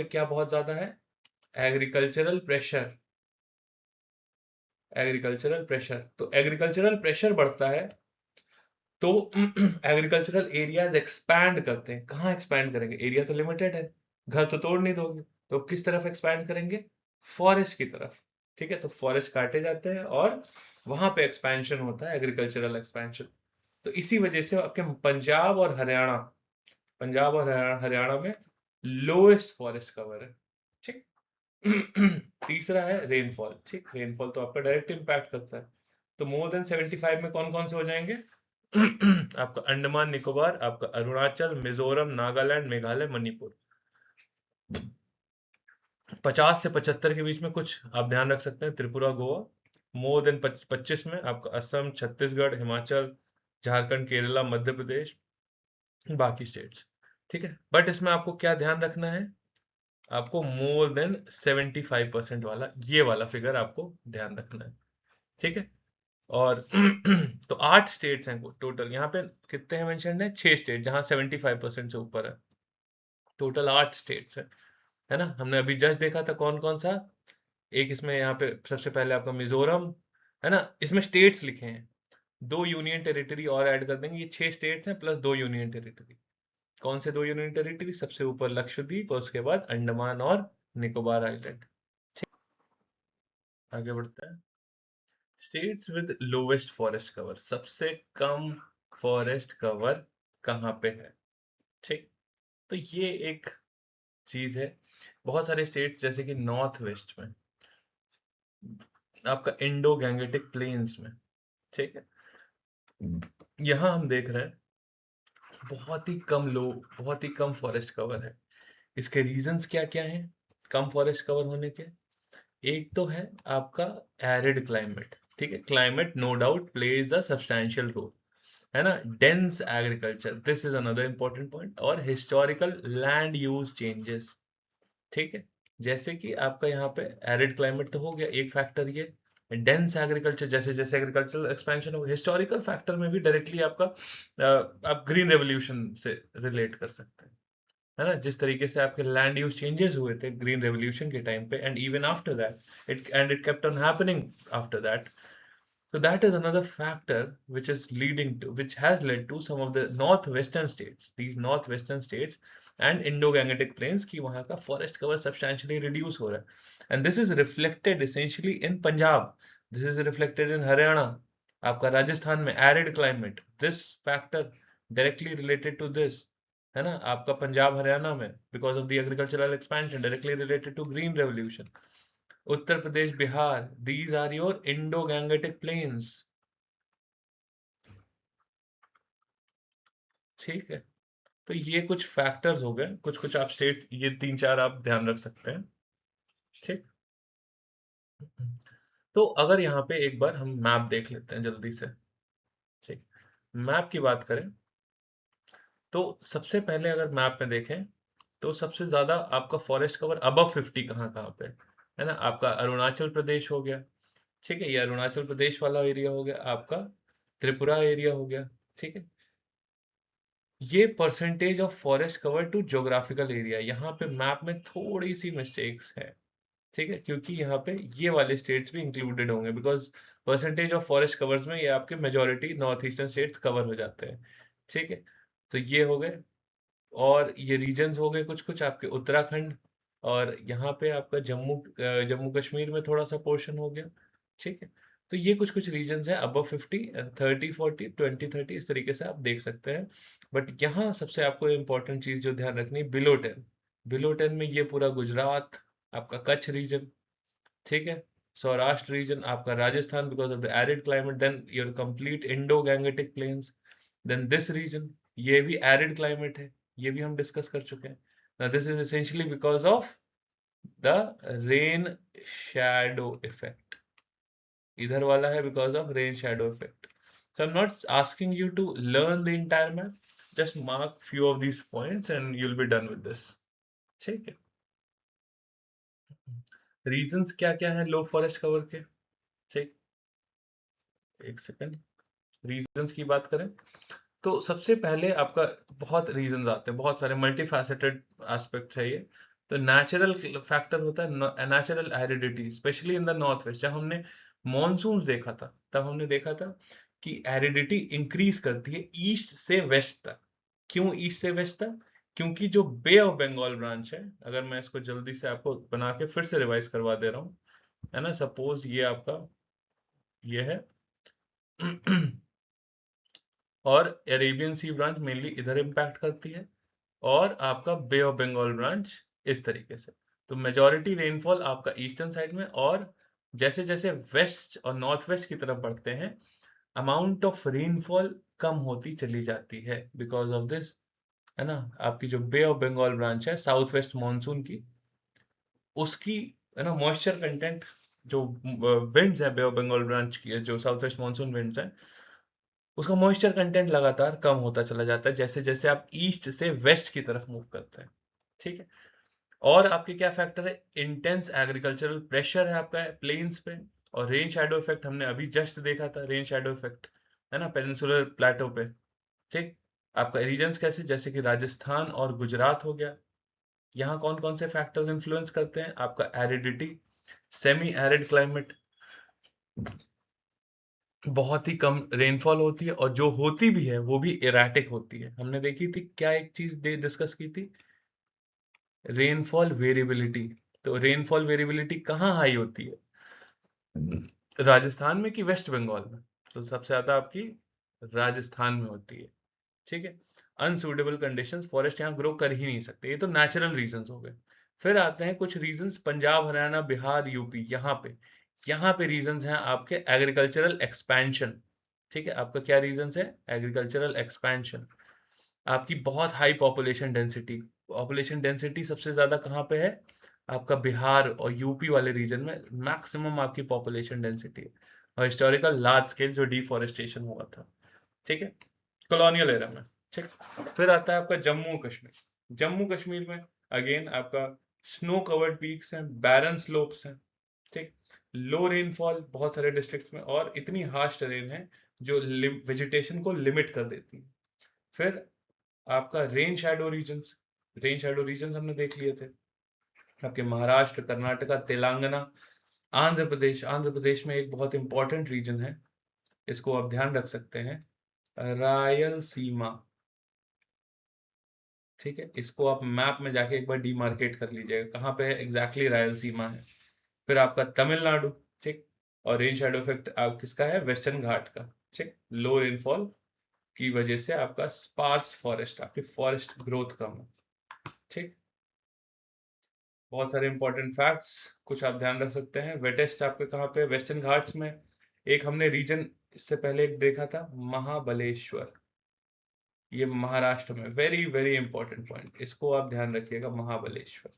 क्या बहुत ज्यादा है? Agricultural pressure. एग्रीकल्चरल प्रेशर, तो एग्रीकल्चरल प्रेशर बढ़ता है तो एग्रीकल्चरल एरियाज एक्सपैंड करते हैं। कहाँ एक्सपैंड करेंगे? एरिया तो लिमिटेड है, घर तो तोड़ नहीं दोगे, तो किस तरफ एक्सपैंड करेंगे? फॉरेस्ट की तरफ। ठीक है, तो फॉरेस्ट काटे जाते हैं और वहां पे एक्सपेंशन होता है, एग्रीकल्चरल एक्सपेंशन। तो इसी वजह से आपके पंजाब और हरियाणा में लोएस्ट फॉरेस्ट कवर है। ठीक। तीसरा है रेनफॉल। ठीक, रेनफॉल तो आपका डायरेक्ट इंपैक्ट करता है। तो मोर देन 75 में कौन कौन से हो जाएंगे? आपका अंडमान निकोबार, आपका अरुणाचल, मिजोरम, नागालैंड, मेघालय, मणिपुर। 50 से 75 के बीच में कुछ आप ध्यान रख सकते हैं, त्रिपुरा, गोवा। मोर देन 25 में आपका असम, छत्तीसगढ़, हिमाचल, झारखंड, केरला, मध्य प्रदेश, बाकी स्टेट्स। ठीक है, बट इसमें आपको क्या ध्यान रखना है? आपको मोर देन 75% वाला, ये वाला फिगर आपको ध्यान रखना है। ठीक है, और तो 8 स्टेट्स हैं टोटल। यहाँ पे कितने हैं मेंशन है? 6 स्टेट जहां 75% से ऊपर है। टोटल 8 स्टेट्स है ना। हमने अभी जस्ट देखा था कौन कौन सा। एक इसमें यहाँ पे सबसे पहले आपका मिजोरम, है ना। इसमें स्टेट्स लिखे हैं, 2 यूनियन टेरिटरी और ऐड कर देंगे, ये 6 स्टेट्स हैं प्लस 2 यूनियन टेरिटरी। कौन से 2 यूनियन टेरिटरी? सबसे ऊपर लक्षद्वीप और उसके बाद अंडमान और निकोबार आइलैंड। आगे बढ़ते हैं। States with lowest forest cover, सबसे कम फॉरेस्ट कवर कहाँ पे है? ठीक, तो ये एक चीज है। बहुत सारे स्टेट्स जैसे कि नॉर्थ वेस्ट में, आपका इंडो गैंगेटिक प्लेन्स में, ठीक है, यहाँ हम देख रहे हैं बहुत ही कम फॉरेस्ट कवर है। इसके रीजंस क्या क्या हैं कम फॉरेस्ट कवर होने के? एक तो है आपका एरिड क्लाइमेट, ठीक है, climate no doubt plays a substantial role, है ना। Dense agriculture, this is another important point, और हिस्टोरिकल लैंड यूज चेंजेस, ठीक है। जैसे कि आपका यहाँ पे एरिड क्लाइमेट तो हो गया एक फैक्टर, ये डेंस एग्रीकल्चर, जैसे जैसे एग्रीकल्चरल एक्सपेंशन हो, हिस्टोरिकल फैक्टर में भी डायरेक्टली आपका आप ग्रीन रेवोल्यूशन से रिलेट कर सकते हैं, है ना। जिस तरीके से आपके लैंड यूज चेंजेस हुए थे ग्रीन रेवोल्यूशन के टाइम पे, and even after that it kept on happening after that. So that is another factor which has led to some of the northwestern states, these northwestern states and Indo-Gangetic plains की वहाँ का forest cover substantially reduce हो रहा है, and this is reflected essentially in Punjab, this is reflected in Haryana, आपका राजस्थान में arid climate, this factor directly related to this, है ना। आपका पंजाब हरियाणा में because of the agricultural expansion directly related to green revolution. Uttar Pradesh, Bihar, these are your Indo-Gangetic plains, ठीक है। तो ये कुछ फैक्टर्स हो गए, कुछ कुछ आप स्टेट, ये 3-4 आप ध्यान रख सकते हैं, ठीक। तो अगर यहाँ पे एक बार हम मैप देख लेते हैं जल्दी से, ठीक। मैप की बात करें तो सबसे पहले अगर मैप में देखें तो सबसे ज्यादा आपका फॉरेस्ट कवर अबव 50 कहाँ कहाँ पे है ना। आपका अरुणाचल प्रदेश हो गया, ठीक है, ये अरुणाचल प्रदेश वाला एरिया हो गया, आपका त्रिपुरा एरिया हो गया, ठीक है। ये percentage of forest cover to geographical area, यहाँ पे मैप में थोड़ी सी मिस्टेक्स है, ठीक है, क्योंकि यहाँ पे ये वाले स्टेट्स भी इंक्लूडेड होंगे, because percentage of forest covers में ये आपके majority north eastern states cover हो जाते हैं, ठीक है। तो ये हो गए, और ये रीजन्स हो गए कुछ कुछ आपके उत्तराखंड, और यहाँ पे आपका जम्मू कश्मीर में थोड़ा सा पोर्शन हो गया, ठीक है। तो ये कुछ कुछ रीजन्स हैं अबव 50, 30-40, 20-30, इस तरीके से आप देख सकते हैं। बट यहाँ सबसे आपको इम्पोर्टेंट चीज जो ध्यान रखनी, बिलो 10, बिलो 10 में ये पूरा गुजरात, आपका कच्छ रीजन, ठीक है, सौराष्ट्र रीजन, आपका Rajasthan because of the arid climate, then your complete Indo Gangetic plains, then this region, ये भी एरिड क्लाइमेट है, ये भी हम डिस्कस कर चुके हैं। now this is essentially because of the rain shadow effect, इधर वाला है because of rain shadow effect. So I'm not asking you to learn the entire map, just mark few of these points and you'll be done with this, ठीक है। रीजंस क्या क्या है लो फॉरेस्ट कवर के, ठीक, एक सेकंड। रीजंस की बात करें तो सबसे पहले आपका बहुत रीजंस आते हैं, बहुत सारे मल्टी फैसेटेड एस्पेक्ट्स है ये। तो नेचुरल फैक्टर होता है, natural aridity, specially in the north west. जब हमने मॉनसून देखा था तब हमने देखा था कि एरिडिटी इंक्रीज करती है ईस्ट से वेस्ट तक। क्यों ईस्ट से वेस्ट तक? क्योंकि जो बे ऑफ बंगाल ब्रांच है, अगर मैं इसको जल्दी से आपको बना के फिर से रिवाइज करवा दे रहा हूँ, है ना, सपोज ये आपका ये है और अरेबियन सी ब्रांच मेनली इधर इम्पैक्ट करती है, और आपका बे ऑफ बंगाल ब्रांच इस तरीके से। तो मेजॉरिटी रेनफॉल आपका ईस्टर्न साइड में, और जैसे जैसे वेस्ट और नॉर्थ वेस्ट की तरफ बढ़ते हैं अमाउंट ऑफ रेनफॉल कम होती चली जाती है बिकॉज ऑफ दिस, है ना। आपकी जो बे ऑफ बंगाल ब्रांच है साउथ वेस्ट मानसून की, उसकी, है ना, मॉइस्चर कंटेंट, जो विंड्स है बे ऑफ बंगाल ब्रांच की, जो साउथ वेस्ट मानसून विंड्स है, उसका मॉइस्चर कंटेंट लगातार कम होता चला जाता है जैसे जैसे आप ईस्ट से वेस्ट की तरफ मूव करते हैं, ठीक है। और आपके क्या फैक्टर है, इंटेंस एग्रीकल्चरल प्रेशर है आपका प्लेन्स पे, और रेन शैडो इफेक्ट हमने अभी जस्ट देखा था, रेन शैडो इफेक्ट, है ना, पेनिनसुलर प्लेटो पे, ठीक। आपका रीजन्स कैसे, जैसे कि राजस्थान और गुजरात हो गया, यहाँ कौन कौन से फैक्टर्स इन्फ्लुएंस करते हैं? आपका एरिडिटी, सेमी एरिड क्लाइमेट, बहुत ही कम रेनफॉल होती है, और जो होती भी है वो भी इरेटिक होती है। हमने देखी थी क्या, एक चीज डिस्कस की थी, रेनफॉल वेरिएबिलिटी। तो रेनफॉल वेरिएबिलिटी कहाँ हाई होती है, राजस्थान में कि वेस्ट बंगाल में? तो सबसे ज्यादा आपकी राजस्थान में होती है। ठीक है। अनसूटेबल कंडीशंस, फॉरेस्ट यहाँ ग्रो कर ही नहीं सकते, ये तो नेचुरल रीजंस हो गए। फिर आते हैं कुछ रीजंस, पंजाब, हरियाणा, बिहार, यूपी, यहाँ पे रीजंस हैं आपके एग्रीकल्चरल एक्सपेंशन। ठीक है, आपका क्या रीजंस है? Agricultural expansion. आपकी बहुत high population density. Population density सबसे ज्यादा कहाँ पे है? आपका बिहार और यूपी वाले रीजन में मैक्सिमम आपकी पॉपुलेशन डेंसिटी है। और हिस्टोरिकल लार्ज स्केल जो डिफॉरेस्टेशन हुआ था, ठीक है, कॉलोनियल एरा में। ठीक। फिर आता है आपका जम्मू कश्मीर। जम्मू कश्मीर में अगेन आपका स्नो कवर्ड पीक्स हैं, बैरन स्लोप्स हैं। ठीक। लो रेनफॉल बहुत सारे डिस्ट्रिक्ट्स में, और इतनी हार्श टेरेन है जो वेजिटेशन को लिमिट कर देती है। फिर आपका rain shadow regions. Rain shadow regions हमने देख लिए थे, आपके महाराष्ट्र, कर्नाटका, तेलंगाना, आंध्र प्रदेश। आंध्र प्रदेश में एक बहुत इंपॉर्टेंट रीजन है, इसको आप ध्यान रख सकते हैं, रायलसीमा। ठीक है, इसको आप मैप में जाके एक बार डीमार्केट कर लीजिएगा, कहाँ पे है एग्जैक्टली रायलसीमा है। फिर आपका तमिलनाडु। ठीक। और रेन शैडो इफेक्ट आप किसका है? वेस्टर्न घाट का। ठीक। लो रेनफॉल की वजह से आपका स्पार्स फॉरेस्ट, आपकी फॉरेस्ट ग्रोथ कम है। ठीक। बहुत सारे इंपॉर्टेंट फैक्ट्स कुछ आप ध्यान रख सकते हैं। वेटेस्ट आपके कहाँ पे? वेस्टर्न घाट्स में। एक हमने रीजन इससे पहले एक देखा था, महाबलेश्वर, ये महाराष्ट्र में। वेरी वेरी इंपॉर्टेंट पॉइंट, इसको आप ध्यान रखिएगा, महाबलेश्वर।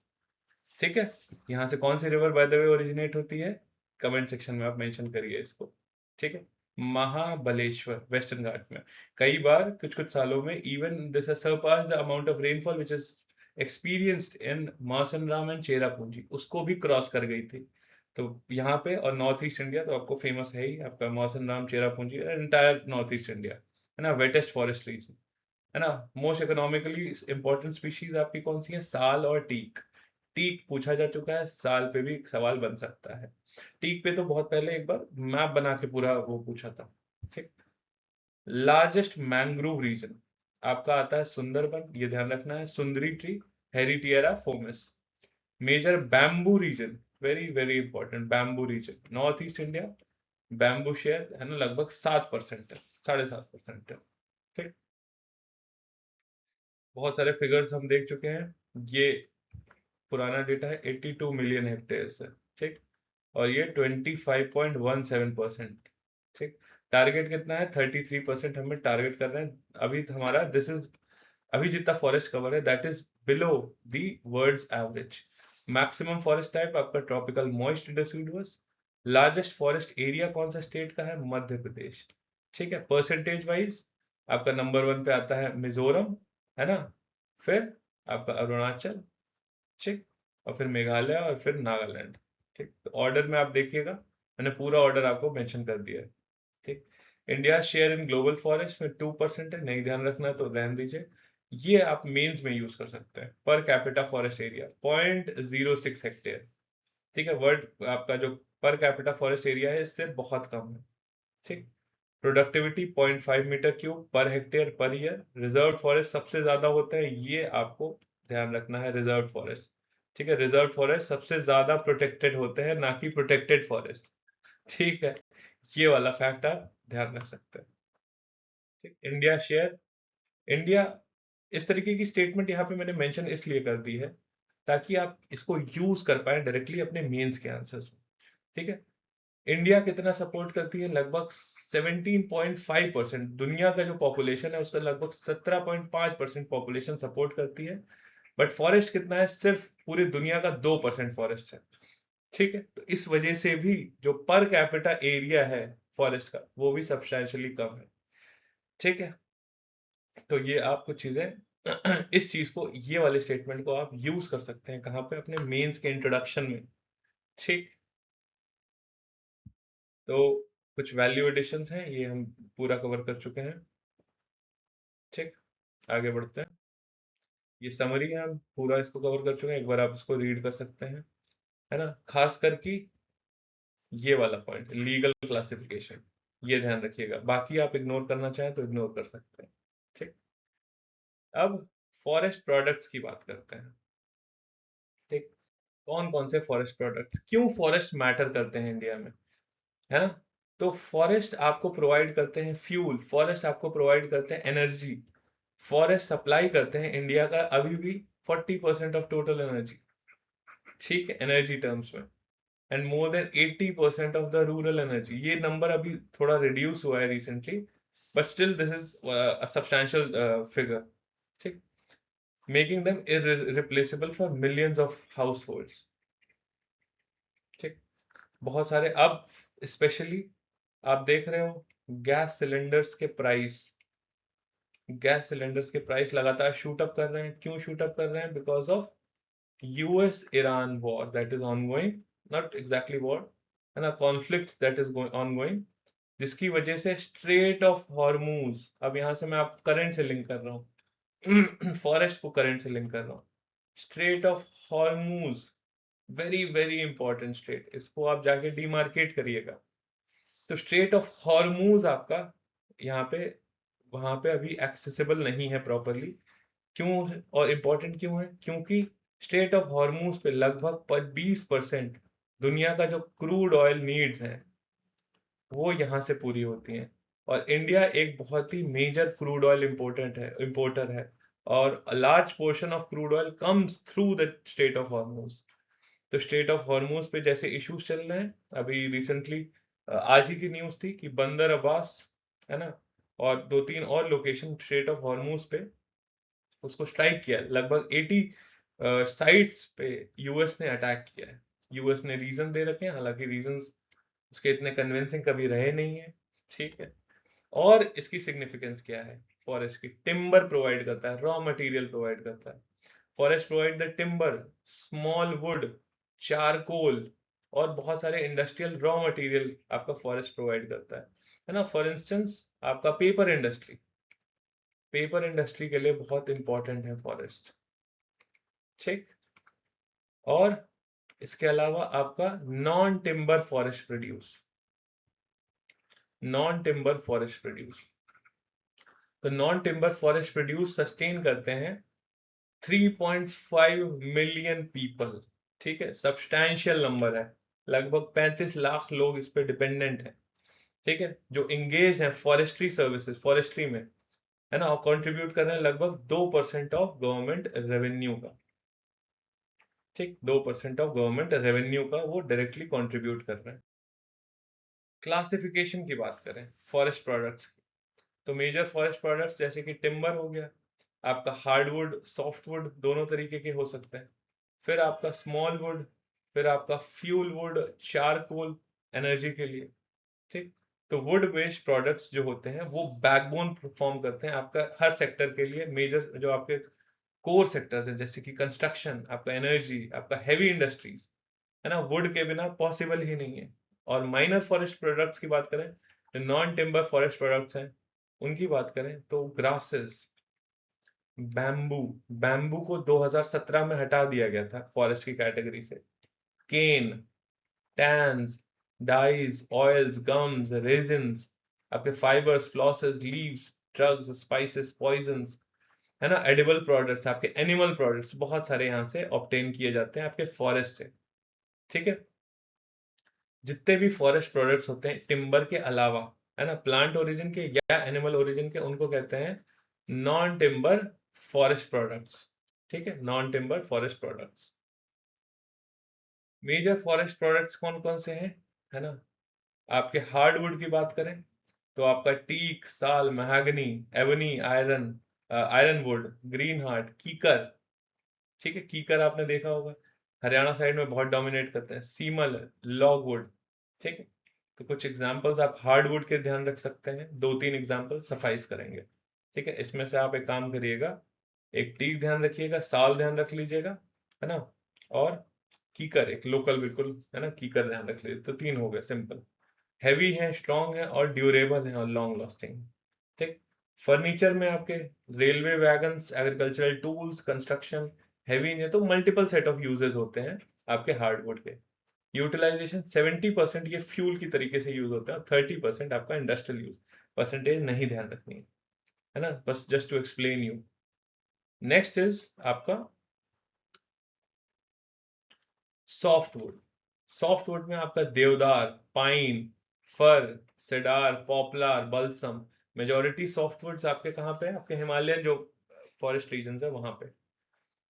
ठीक है। यहाँ से कौन सी river by the way originate होती है? कमेंट सेक्शन में आप मेंशन करिए इसको। ठीक है। महाबलेश्वर वेस्टर्न घाट में। कई बार कुछ कुछ सालों में even this has surpassed the amount of rainfall which is experienced in Mawsynram and Cherrapunji, उसको भी क्रॉस कर गई थी। तो यहाँ पे, और नॉर्थ ईस्ट इंडिया तो आपको फेमस है ही, आपका Mawsynram, Cherrapunji, entire north east India, है ना, वेटेस्ट फॉरेस्ट रीजन, है ना। मोस्ट इकोनॉमिकली इंपॉर्टेंट स्पीशीज आपकी कौन सी है? साल और टीक। टीक पूछा जा चुका है, साल पे भी एक सवाल बन सकता है। टीक पे तो बहुत पहले एक बार मैप बना के पूरा वो पूछा था। ठीक। लार्जेस्ट मैंग्रोव रीजन आपका आता है सुंदरबन, ये ध्यान रखना है, sundari tree, heritiera fomes. Major bamboo region, very very important, bamboo region north east India. Bamboo share है ना, लगभग 7% है, 7.5% है। ठीक। बहुत सारे फिगर्स हम देख चुके हैं, ये पुराना डेटा है, 82 मिलियन हेक्टेयर है। ठीक। और ये 25.17%। ठीक। टारगेट कितना है? 33% हमें टारगेट कर रहे हैं अभी हमारा, दिस इज अभी जितना फॉरेस्ट कवर है that is below the world's average. Maximum forest type आपका tropical moist deciduous. Largest forest area कौन सा स्टेट का है? मध्य प्रदेश। ठीक है। परसेंटेज वाइज आपका नंबर 1 पे आता है मिजोरम, है ना, फिर आपका अरुणाचल, ठीक, और फिर मेघालय, और फिर नागालैंड। ठीक। तो ऑर्डर में आप देखिएगा, मैंने पूरा ऑर्डर आपको मेंशन कर दिया है। ठीक। India share in global forest में 2% है, नहीं ध्यान रखना है तो रहने दीजिए। ये आप मेंस में यूज कर सकते हैं। Per capita forest area 0.06 hectare. ठीक है। वर्ल्ड आपका जो पर कैपिटा फॉरेस्ट एरिया है इससे बहुत कम है। ठीक। Productivity 0.5 metre cube per hectare per year. Reserve forest सबसे ज्यादा होता है, ये आपको ध्यान रखना है, रिजर्व फॉरेस्ट। ठीक है। रिजर्व फॉरेस्ट सबसे ज्यादा प्रोटेक्टेड होते हैं, ना कि प्रोटेक्टेड फॉरेस्ट। ठीक है। ये वाला फैक्ट आप ध्यान रख सकते हैं। ठीक। इंडिया शेयर, इंडिया, इस तरीके की स्टेटमेंट यहाँ पे मैंने मेंशन इसलिए कर दी है ताकि आप इसको यूज कर पाए डायरेक्टली अपने मेंस के आंसर्स में। ठीक है। इंडिया कितना सपोर्ट करती है? लगभग 17.5%। दुनिया का जो पॉपुलेशन है उसका लगभग 17.5% पॉपुलेशन सपोर्ट करती है। बट फॉरेस्ट कितना है? सिर्फ पूरी दुनिया का 2% फॉरेस्ट है। ठीक है। तो इस वजह से भी जो पर कैपिटा एरिया है फॉरेस्ट का वो भी सब्सटैंशियली कम है। ठीक है। तो ये आप कुछ चीजें इस चीज को, ये वाले स्टेटमेंट को आप यूज कर सकते हैं कहाँ पे? अपने मेंस के इंट्रोडक्शन में। ठीक। तो कुछ वैल्यू एडिशंस हैं, ये हम पूरा कवर कर चुके हैं। ठीक। आगे बढ़ते हैं। ये समरी है, हम पूरा इसको कवर कर चुके हैं, एक बार आप इसको रीड कर सकते हैं, है ना। खास करके ये वाला पॉइंट, लीगल क्लासिफिकेशन। ये ध्यान रखिएगा, बाकी आप इग्नोर करना चाहें तो इग्नोर कर सकते हैं। ठीक, अब फॉरेस्ट प्रोडक्ट्स की बात करते हैं। ठीक, कौन कौन से फॉरेस्ट प्रोडक्ट्स, क्यों फॉरेस्ट मैटर करते हैं इंडिया में, है ना? तो फॉरेस्ट आपको प्रोवाइड करते हैं फ्यूल, फॉरेस्ट आपको प्रोवाइड करते हैं एनर्जी, फॉरेस्ट सप्लाई करते हैं इंडिया का अभी भी 40% ऑफ टोटल एनर्जी, ठीक है, एनर्जी टर्म्स में, and more than 80% of the rural energy. ये नंबर अभी थोड़ा रिड्यूस हुआ है recently, but still this is a substantial figure. ठीक, making them irreplaceable for millions of households. ठीक, बहुत सारे अब स्पेशली आप देख रहे हो गैस सिलेंडर्स के प्राइस, गैस सिलेंडर्स के प्राइस लगातार शूट अप कर रहे हैं। क्यों शूट अप कर रहे हैं? Because of US Iran war that is ongoing, not exactly war, है ना, कॉन्फ्लिक्ट्स दैट इज ऑनगोइंग, जिसकी वजह से स्ट्रेट ऑफ हॉर्मूज, अब यहां से मैं आप करंट से लिंक कर रहा हूँ फॉरेस्ट को करंट से लिंक कर रहा हूँ, straight of Hormuz, very very important straight, इसको आप जाके डिमार्केट करिएगा। तो स्ट्रेट ऑफ हॉर्मूज आपका यहाँ पे, वहां पे अभी एक्सेसिबल नहीं है प्रॉपरली। क्यों? और इम्पोर्टेंट क्यों है? क्योंकि स्ट्रेट ऑफ हॉर्मूज पे लगभग 20% दुनिया का जो क्रूड ऑयल नीड्स हैं वो यहाँ से पूरी होती हैं, और इंडिया एक बहुत ही मेजर क्रूड ऑयल इंपोर्टर है, और large portion of crude oil comes through the straight of Hormuz. तो स्ट्रेट ऑफ हॉर्मूज पे जैसे इश्यूज चल रहे हैं, अभी रिसेंटली आज ही की न्यूज थी कि बंदर अब्बास, है ना, और दो तीन और लोकेशन स्ट्रेट ऑफ हॉर्मूज पे उसको स्ट्राइक किया, लगभग 80 साइट्स पे यूएस ने अटैक किया है। यूएस ने रीजन दे रखे हैं, हालांकि रीजंस उसके इतने कन्विंसिंग कभी रहे नहीं है। ठीक है, और इसकी सिग्निफिकेंस क्या है? फॉरेस्ट की टिम्बर प्रोवाइड करता है, रॉ मटेरियल प्रोवाइड करता है। Forest provide the timber, small would, charcoal, और बहुत सारे इंडस्ट्रियल रॉ मटेरियल आपका फॉरेस्ट प्रोवाइड करता है ना। फॉर इंस्टेंस आपका पेपर इंडस्ट्री, पेपर इंडस्ट्री के लिए बहुत इंपॉर्टेंट है फॉरेस्ट। ठीक, और इसके अलावा आपका non timber forest produce, non timber forest produce, तो non timber forest produce sustain करते हैं 3.5 मिलियन पीपल। ठीक है, सब्सटैंशियल नंबर है, लगभग 35 लाख लोग इस पे डिपेंडेंट हैं। ठीक है, जो इंगेज हैं फॉरेस्ट्री सर्विसेज, फॉरेस्ट्री में, है ना, और कंट्रीब्यूट कर रहे हैं लगभग 2% ऑफ गवर्नमेंट रेवेन्यू का। ठीक, 2% ऑफ गवर्नमेंट रेवेन्यू का वो डायरेक्टली कंट्रीब्यूट कर रहे हैं। क्लासिफिकेशन की बात करें फॉरेस्ट प्रोडक्ट्स की, तो मेजर फॉरेस्ट प्रोडक्ट्स जैसे कि टिम्बर हो गया, आपका हार्डवुड, सॉफ्टवुड दोनों तरीके के हो सकते हैं, फिर आपका स्मॉल वुड, फिर आपका फ्यूल वुड, चारकोल, एनर्जी के लिए। ठीक, तो वुड बेस्ड प्रोडक्ट्स जो होते हैं वो बैकबोन फॉर्म करते हैं आपका हर सेक्टर के लिए। मेजर जो आपके कोर सेक्टर्स हैं जैसे कि कंस्ट्रक्शन, आपका एनर्जी, आपका हैवी इंडस्ट्रीज, है ना, वुड के बिना पॉसिबल ही नहीं है। और माइनर फॉरेस्ट प्रोडक्ट्स की बात करें, जो नॉन टिम्बर फॉरेस्ट प्रोडक्ट्स हैं उनकी बात करें तो ग्रासेस, बैम्बू, बैम्बू को 2017 में हटा दिया गया था फॉरेस्ट की कैटेगरी से। Cane, tans, dyes, oils, gums, resins, आपके fibres, flosses, leaves, drugs, spices, poisons, है ना, एडिबल प्रोडक्ट्स, आपके एनिमल प्रोडक्ट्स बहुत सारे यहाँ से ऑब्टेन किए जाते हैं आपके फॉरेस्ट से। ठीक है, जितने भी फॉरेस्ट प्रोडक्ट्स होते हैं टिम्बर के अलावा, है ना, प्लांट ओरिजिन के या एनिमल ओरिजिन के, उनको कहते हैं नॉन टिम्बर फॉरेस्ट प्रोडक्ट्स। ठीक है, non timber forest products. Major forest products कौन कौन से हैं, है ना, आपके हार्डवुड की बात करें तो आपका टीक, साल, mahogany, ebony, iron, iron would, green heart, कीकर। ठीक है, कीकर आपने देखा होगा, हरियाणा साइड में बहुत डोमिनेट करते हैं। सीमल, लॉगवुड। ठीक है, तो कुछ एग्जांपल्स आप हार्डवुड के ध्यान रख सकते हैं, दो तीन एग्जांपल सफाइस करेंगे। ठीक है, इसमें से आप एक काम करिएगा, एक टीक ध्यान रखिएगा, साल ध्यान रख लीजिएगा, है ना, और कीकर एक लोकल बिल्कुल, है ना, कीकर ध्यान रख लीजिए, तो तीन हो गए सिंपल। हैवी है, स्ट्रॉन्ग है, और ड्यूरेबल है, और लॉन्ग लास्टिंग। ठीक, फर्नीचर में आपके railway wagons, agricultural tools, construction, heavy है तो मल्टीपल सेट ऑफ यूजेस होते हैं आपके हार्डवुड के। यूटिलाइजेशन 70% ये फ्यूल की तरीके से यूज होता है, 30% आपका इंडस्ट्रियल यूज। परसेंटेज नहीं ध्यान रखनी है ना, बस just to explain you. Next is आपका सॉफ्टवुड। सॉफ्टवुड में आपका deodar, pine, fir, cedar, poplar, balsam. Majority softwoods आपके कहाँ पे है? आपके हिमालयन जो फॉरेस्ट रीजन है वहां पे।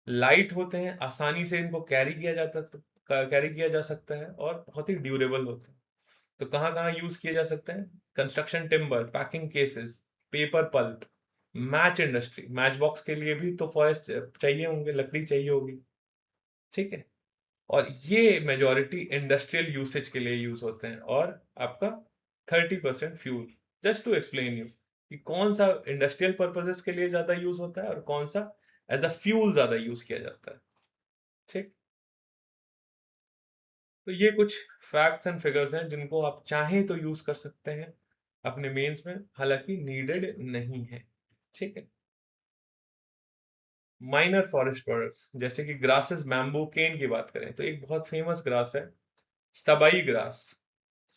लाइट होते हैं, आसानी से इनको कैरी किया जा सकता है और बहुत ही ड्यूरेबल होते हैं। तो कहाँ कहाँ यूज किए जा सकते हैं? Construction timber, packing cases, paper pulp, match industry. Match box के लिए भी तो फॉरेस्ट चाहिए होंगे, लकड़ी चाहिए होगी, ठीक है। और ये मेजॉरिटी इंडस्ट्रियल यूसेज के लिए यूज होते हैं। और आपका 30% fuel. Just to explain you कि कौन सा इंडस्ट्रियल पर्पसेस के लिए ज्यादा यूज होता है और कौन सा एज अ फ्यूल ज्यादा यूज किया जाता है, ठीक। तो ये कुछ फैक्ट्स एंड फिगर्स हैं जिनको आप चाहें तो यूज कर सकते हैं अपने मेंस में, हालांकि नीडेड नहीं है, ठीक है। माइनर फॉरेस्ट प्रोडक्ट्स जैसे कि ग्रासेस, बैम्बू, केन की बात करें तो एक बहुत फेमस ग्रास है सबई ग्रास।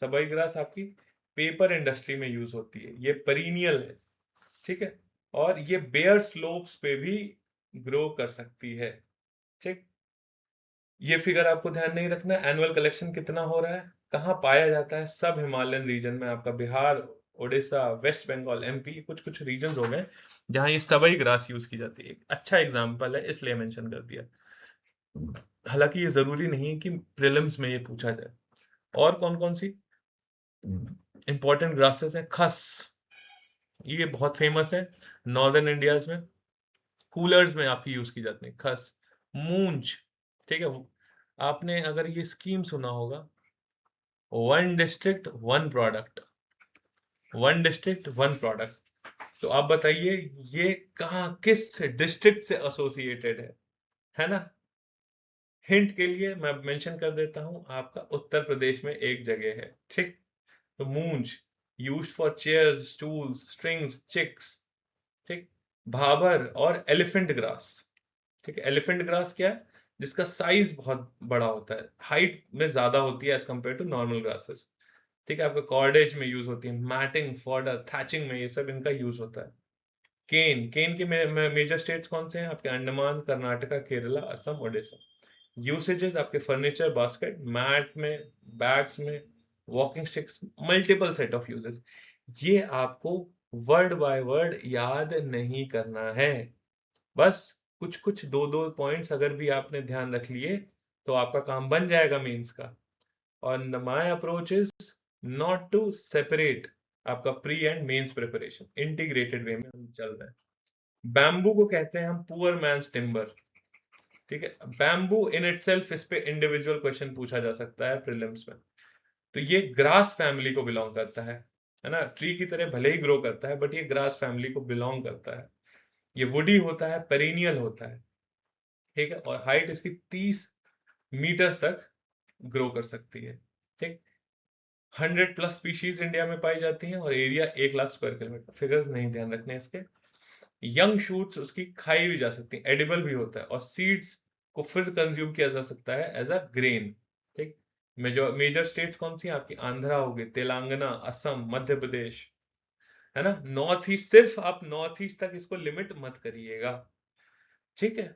सबई ग्रास आपकी पेपर इंडस्ट्री में यूज होती है, ये पेरिनियल है, ठीक है। और ये बेयर स्लोप्स पे भी ग्रो कर सकती है, ठीक। ये फिगर आपको ध्यान नहीं रखना है। एनुअल कलेक्शन कितना हो रहा है, कहाँ पाया जाता है? सब हिमालयन रीजन में, आपका बिहार, उड़ीसा, वेस्ट बंगाल, एमपी, कुछ कुछ रीजन हो गए जहां ये सबई ग्रास यूज की जाती है। एक अच्छा एग्जाम्पल है इसलिए मेंशन कर दिया। हालांकि ये जरूरी नहीं है कि प्रीलिम्स में ये पूछा जाए। और कौन कौन सी इंपॉर्टेंट ग्रासेस है? खस, ये बहुत फेमस है नॉर्दर्न इंडियाज में, कूलर्स में आपकी यूज की जाती है खस। मूंज, ठीक है। आपने अगर ये स्कीम सुना होगा, one district one product, one district one product. तो आप बताइए ये कहाँ, किस डिस्ट्रिक्ट से एसोसिएटेड है ना? हिंट के लिए मैं मेंशन कर देता हूं, आपका उत्तर प्रदेश में एक जगह है, ठीक। तो मूंज used for chairs, stools, strings, chicks, ठीक। भाबर और एलिफेंट ग्रास, ठीक है। एलिफेंट ग्रास क्या है? जिसका साइज बहुत बड़ा होता है, हाइट में ज्यादा होती है as compare to normal grasses, ठीक है। आपका कॉर्डेज में यूज होती है, मैटिंग, फॉर्डर, थैचिंग में ये सब इनका यूज होता है। केन, केन के मेजर स्टेट्स कौन से हैं? आपके अंडमान, कर्नाटका, केरला, असम, ओडिशा। यूसेजेस आपके फर्नीचर, बास्केट, मैट में, बैग्स में, walking sticks, multiple set of uses. ये आपको वर्ड बाय वर्ड याद नहीं करना है, बस कुछ कुछ दो दो पॉइंट्स अगर भी आपने ध्यान रख लिए तो आपका काम बन जाएगा मेंस का। और my approach is not to separate आपका pre and mains preparation, integrated way में हम चल रहे हैं। बैम्बू को कहते हैं हम पुअर मैन्स टिम्बर, ठीक है। बैम्बू इन इटसेल्फ, इस पे इंडिविजुअल क्वेश्चन पूछा जा सकता है प्रीलिम्स में। तो ये ग्रास फैमिली को बिलोंग करता है ना। ट्री की तरह भले ही ग्रो करता है बट ये ग्रास फैमिली को बिलोंग करता है। ये वुडी होता है, पेरिनियल होता है, ठीक है। और हाइट इसकी 30 मीटर्स तक ग्रो कर सकती है, ठीक। 100+ स्पीशीज इंडिया में पाई जाती हैं और area 1 lakh square kilometre. Figures नहीं ध्यान रखने इसके। यंग शूट्स उसकी खाई भी जा सकती हैं, एडिबल भी होता है, और सीड्स को फिर कंज्यूम किया जा सकता है एज अ ग्रेन, ठीक। मेजर मेजर स्टेट्स कौन सी हैं आपकी? आंध्रा हो गई, तेलंगाना, असम, मध्य प्रदेश, है ना। नॉर्थ ईस्ट, सिर्फ आप नॉर्थ ईस्ट तक इसको लिमिट मत करिएगा, ठीक है।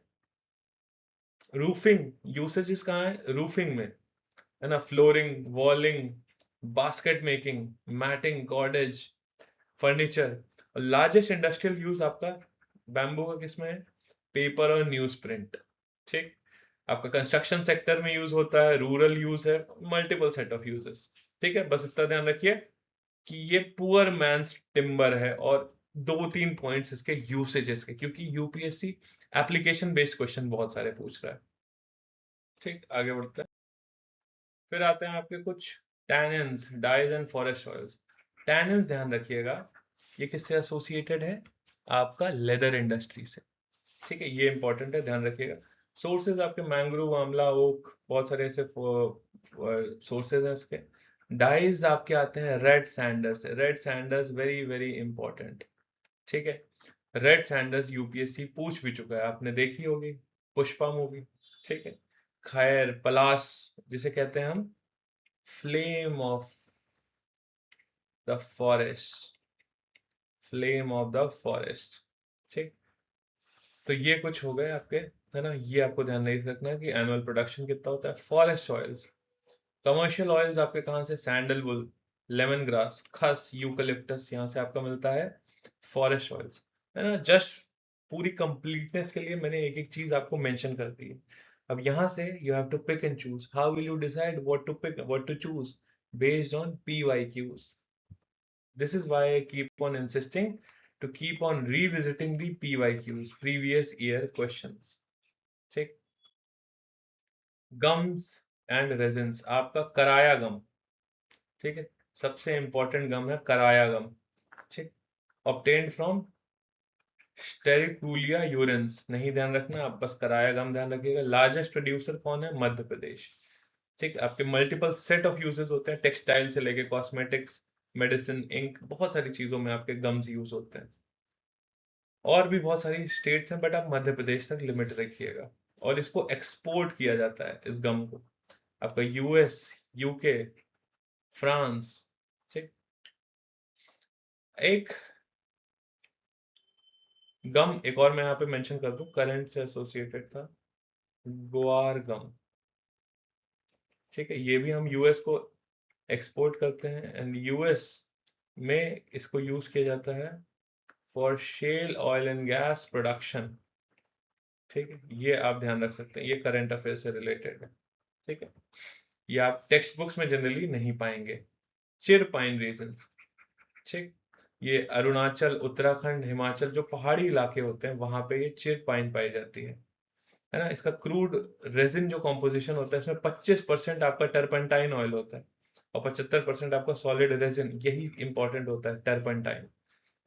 रूफिंग यूसेजेस कहाँ है? रूफिंग में, है ना। Flooring, walling, basket making, matting, cordage, furniture. Largest industrial use आपका बैम्बू का किसमें है? पेपर और न्यूज प्रिंट, ठीक। आपका कंस्ट्रक्शन सेक्टर में यूज होता है, रूरल यूज है, मल्टीपल सेट ऑफ यूजेस, ठीक है। बस इतना ध्यान रखिए कि ये पुअर मैन्स टिम्बर है, और दो तीन पॉइंट्स इसके यूसेजेस के, क्योंकि यूपीएससी एप्लीकेशन बेस्ड क्वेश्चन बहुत सारे पूछ रहा है, ठीक। आगे बढ़ते हैं। फिर आते हैं आपके कुछ tannins, dyes and forest oils. Tannins ध्यान रखिएगा, ये किससे एसोसिएटेड है? आपका लेदर इंडस्ट्री से, ठीक है। ये इंपॉर्टेंट है, ध्यान रखिएगा। सोर्सेज आपके मैंग्रोव, आंवला, ओक, बहुत सारे ऐसे सोर्सेज हैं इसके। डाइज आपके आते हैं रेड सैंडर्स से। Red Sanders very very important, ठीक है। रेड सैंडर्स यूपीएससी पूछ भी चुका है, आपने देखी होगी पुष्पा मूवी, ठीक है। खैर, पलाश जिसे कहते हैं हम, flame of the forest, flame of the forest. ठीक, तो ये कुछ हो गए आपके, है ना। ये आपको ध्यान नहीं रखना है कि एनुअल प्रोडक्शन कितना होता है। फॉरेस्ट ऑयल्स, कमर्शियल ऑयल्स आपके कहाँ से, सैंडलवुड, लेमन ग्रास, खस, यूकलिप्टस, यहाँ से आपका मिलता है फॉरेस्ट ऑयल्स, है ना। जस्ट पूरी कंप्लीटनेस के लिए मैंने एक एक चीज आपको मेंशन कर दी है। अब यहाँ से you have to pick and choose, how will you decide what to pick, what to choose, based on PYQs। This is why I keep on insisting to keep on revisiting the PYQs, previous year questions. ठीक, गम्स एंड रेजिन्स, आपका कराया गम, ठीक है, सबसे इंपॉर्टेंट गम है कराया गम। ठीक, ऑब्टेन्ड फ्रॉम स्टेरिकुलिया यूरेंस, नहीं ध्यान रखना, आप बस कराया गम ध्यान रखिएगा। लार्जेस्ट प्रोड्यूसर कौन है, मध्य प्रदेश। ठीक, आपके मल्टीपल सेट ऑफ यूजेस होते हैं, टेक्सटाइल से लेके कॉस्मेटिक्स, मेडिसिन, इंक, बहुत सारी चीजों में आपके गम्स यूज होते हैं। और भी बहुत सारी स्टेट्स हैं, बट आप मध्य प्रदेश तक लिमिट रखिएगा। और इसको एक्सपोर्ट किया जाता है इस गम को, आपका US, UK, फ्रांस। ठीक, एक गम एक और मैं यहाँ पे मेंशन कर दूं, करंट से एसोसिएटेड था, ग्वार गम। ठीक है, ये भी हम US को एक्सपोर्ट करते हैं, एंड US में इसको यूज किया जाता है for shale oil and gas production. ठीक है, ये आप ध्यान रख सकते हैं, ये करंट अफेयर से रिलेटेड है। ठीक है, ये आप टेक्स्ट बुक्स में जनरली नहीं पाएंगे। चिर पाइन रीजन्स, ठीक, ये अरुणाचल, उत्तराखंड, हिमाचल जो पहाड़ी इलाके होते हैं वहां पे ये चिर पाइन पाई जाती है ना। इसका क्रूड रेजिन जो कॉम्पोजिशन होता है, इसमें 25% आपका टर्पेंटाइन ऑयल होता है, और 75% आपका सॉलिड रेजिन, यही इंपॉर्टेंट होता है टर्पेंटाइन,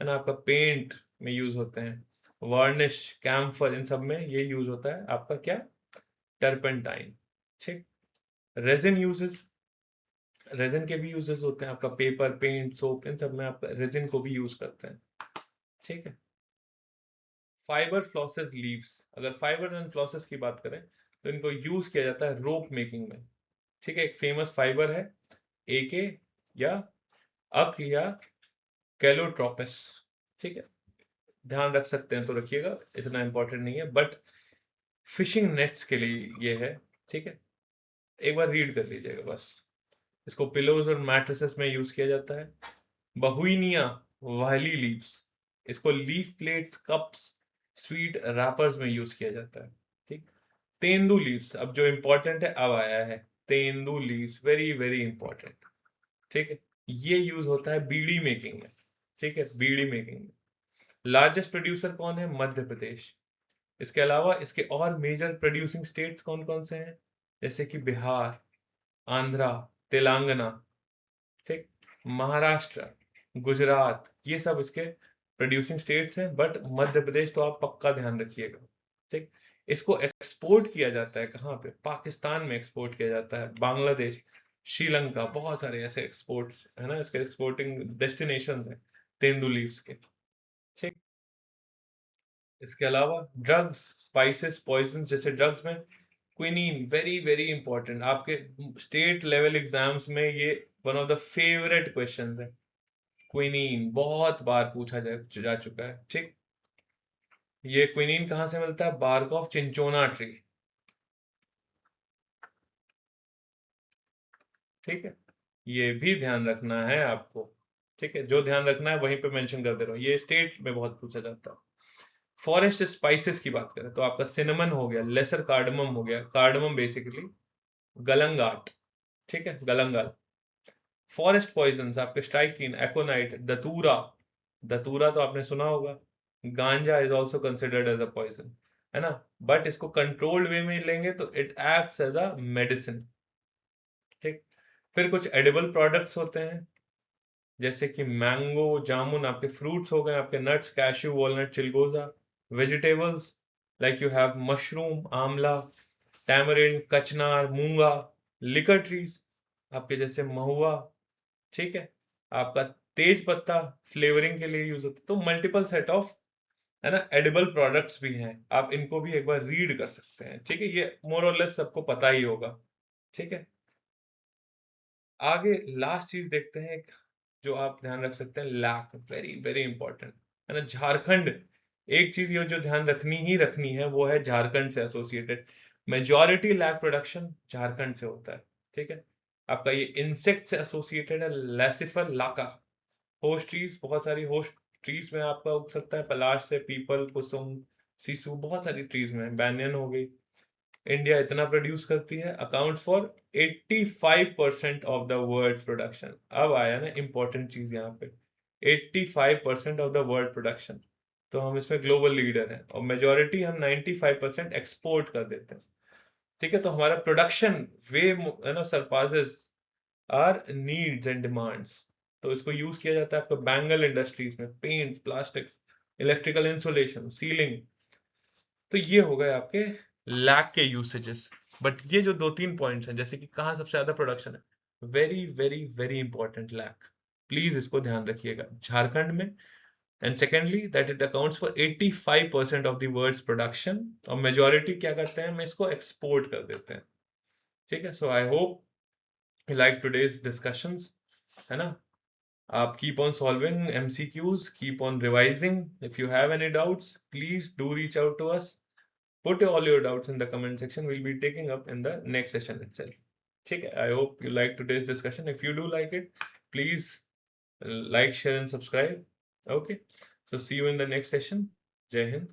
है ना। आपका पेंट में यूज होते हैं, वार्निश, कैम्फर, इन सब में ये यूज होता है आपका क्या, टर्पेंटाइन। ठीक, रेजिन यूजेस, रेजिन के भी यूजेस होते हैं, आपका पेपर, पेंट, सोप, इन सब में आप रेजिन को भी यूज करते हैं। ठीक है, फाइबर फ्लॉसेस लीव्स, अगर फाइबर एंड फ्लॉसेस की बात करें तो इनको यूज किया जाता है रोप मेकिंग में। ठीक है, एक फेमस फाइबर है एके या अक या कैलोट्रोपिस। ठीक है, ध्यान रख सकते हैं तो रखिएगा, इतना इंपॉर्टेंट नहीं है, बट फिशिंग नेट्स के लिए ये है। ठीक है, एक बार रीड कर लीजिएगा बस। इसको पिलोज और मैट्रेसेस में यूज किया जाता है। बहुइनिया वायली लीव्स, इसको leaf plates, cups, sweet rappers में यूज किया जाता है। ठीक, तेंदू लीव्स, अब जो इंपॉर्टेंट है अब आया है, tendu leaves very very important. ठीक है, ये यूज होता है बीड़ी मेकिंग में। ठीक है, बीड़ी मेकिंग में लार्जेस्ट प्रोड्यूसर कौन है, मध्य प्रदेश। इसके अलावा इसके और मेजर प्रोड्यूसिंग स्टेट्स कौन कौन से हैं, जैसे कि बिहार, आंध्रा, तेलंगाना, ठीक, महाराष्ट्र, गुजरात, ये सब इसके प्रोड्यूसिंग स्टेट्स हैं, बट मध्य प्रदेश तो आप पक्का ध्यान रखिएगा। ठीक, इसको एक्सपोर्ट किया जाता है कहाँ पे, पाकिस्तान में एक्सपोर्ट किया जाता है, बांग्लादेश, श्रीलंका, बहुत सारे ऐसे एक्सपोर्ट्स है ना, इसके एक्सपोर्टिंग डेस्टिनेशंस हैं तेंदू लीव्स के। ठीक, इसके अलावा ड्रग्स, स्पाइसेस, पॉइजन, जैसे ड्रग्स में क्विनीन वेरी वेरी इंपॉर्टेंट, आपके स्टेट लेवल एग्जाम्स में ये one of the favourite questions है। क्विनीन बहुत बार पूछा जा चुका है। ठीक, ये क्विनीन कहाँ से मिलता है, बार्क ऑफ चिंचोना ट्री। ठीक है, ये भी ध्यान रखना है आपको। ठीक है, जो ध्यान रखना है वहीं पे मेंशन कर दे रहा हूँ, ये स्टेट में बहुत पूछा जाता है। फॉरेस्ट स्पाइसेस की बात करें तो आपका सिनेमन हो गया, लेसर कार्डमम हो गया, कार्डमम बेसिकली, गलंगाट, ठीक है, गलंगाल। फॉरेस्ट पॉइजन आपके स्ट्राइकिन, एकोनाइट, दतूरा, दतूरा तो आपने सुना होगा, ganja is also considered as a poison, है ना, बट इसको कंट्रोल्ड वे में लेंगे तो it acts as a medicine. ठीक, फिर कुछ एडिबल प्रोडक्ट्स होते हैं, जैसे कि मैंगो, जामुन, आपके फ्रूट्स हो गए, आपके नट्स, कैश्यू, वॉलनट, चिलगोजा। Vegetables like you have mushroom, आंवला, टैमरिंड, कचनार, मूंगा। लिकर ट्रीज आपके जैसे महुआ, ठीक है, आपका तेज पत्ता फ्लेवरिंग के लिए यूज होता है। तो मल्टीपल सेट ऑफ, है ना, एडिबल प्रोडक्ट्स भी हैं, आप इनको भी एक बार रीड कर सकते हैं। ठीक है, ये मोर और लेस सबको पता ही होगा। ठीक है, आगे लास्ट चीज देखते हैं, जो आप ध्यान रख सकते हैं, लैक, वेरी वेरी इंपॉर्टेंट है ना। झारखंड, एक चीज ये जो ध्यान रखनी ही रखनी है वो है झारखंड से associated, majority lac production Jharkhand से होता है। ठीक है, आपका ये इंसेक्ट से एसोसिएटेड है, लैसिफर लाका। होस्ट ट्रीज, बहुत सारी होस्ट ट्रीज में आपका उग सकता है, पलाश से, पीपल, कुसुम, सीसू, बहुत सारी ट्रीज में, बैंयन हो गई। इंडिया इतना प्रोड्यूस करती है, accounts for 85% of the world's production. अब आया ना इंपॉर्टेंट चीज यहाँ पे, 85% ऑफ द वर्ल्ड प्रोडक्शन, तो हम इसमें ग्लोबल लीडर हैं, और मेजोरिटी हम 95% एक्सपोर्ट कर देते हैं। ठीक है, तो हमारा प्रोडक्शन वे है ना surpasses our needs and demands. तो इसको यूज किया जाता है आपको बैंगल इंडस्ट्रीज में, paints, plastics, electrical insulation, sealing. तो ये हो गए आपके लैक के यूसेजेस। बट ये जो दो तीन पॉइंट्स हैं, जैसे कि कहाँ सबसे ज्यादा प्रोडक्शन है, very very very important lac, please इसको ध्यान रखिएगा, झारखंड में। And secondly that it accounts for 85% of the world's production, और मेजोरिटी क्या करते हैं, हम इसको एक्सपोर्ट कर देते हैं। ठीक है, so I hope you like today's discussions, है ना। आप keep on solving MCQs, keep on revising. If you have any doubts, please do reach out to us. Put all your doubts in the comment section. We'll be taking up in the next session itself. ठीक है, I hope you like today's discussion. If you do like it, please like, share and subscribe. Okay, so see you in the next session. Jai Hind.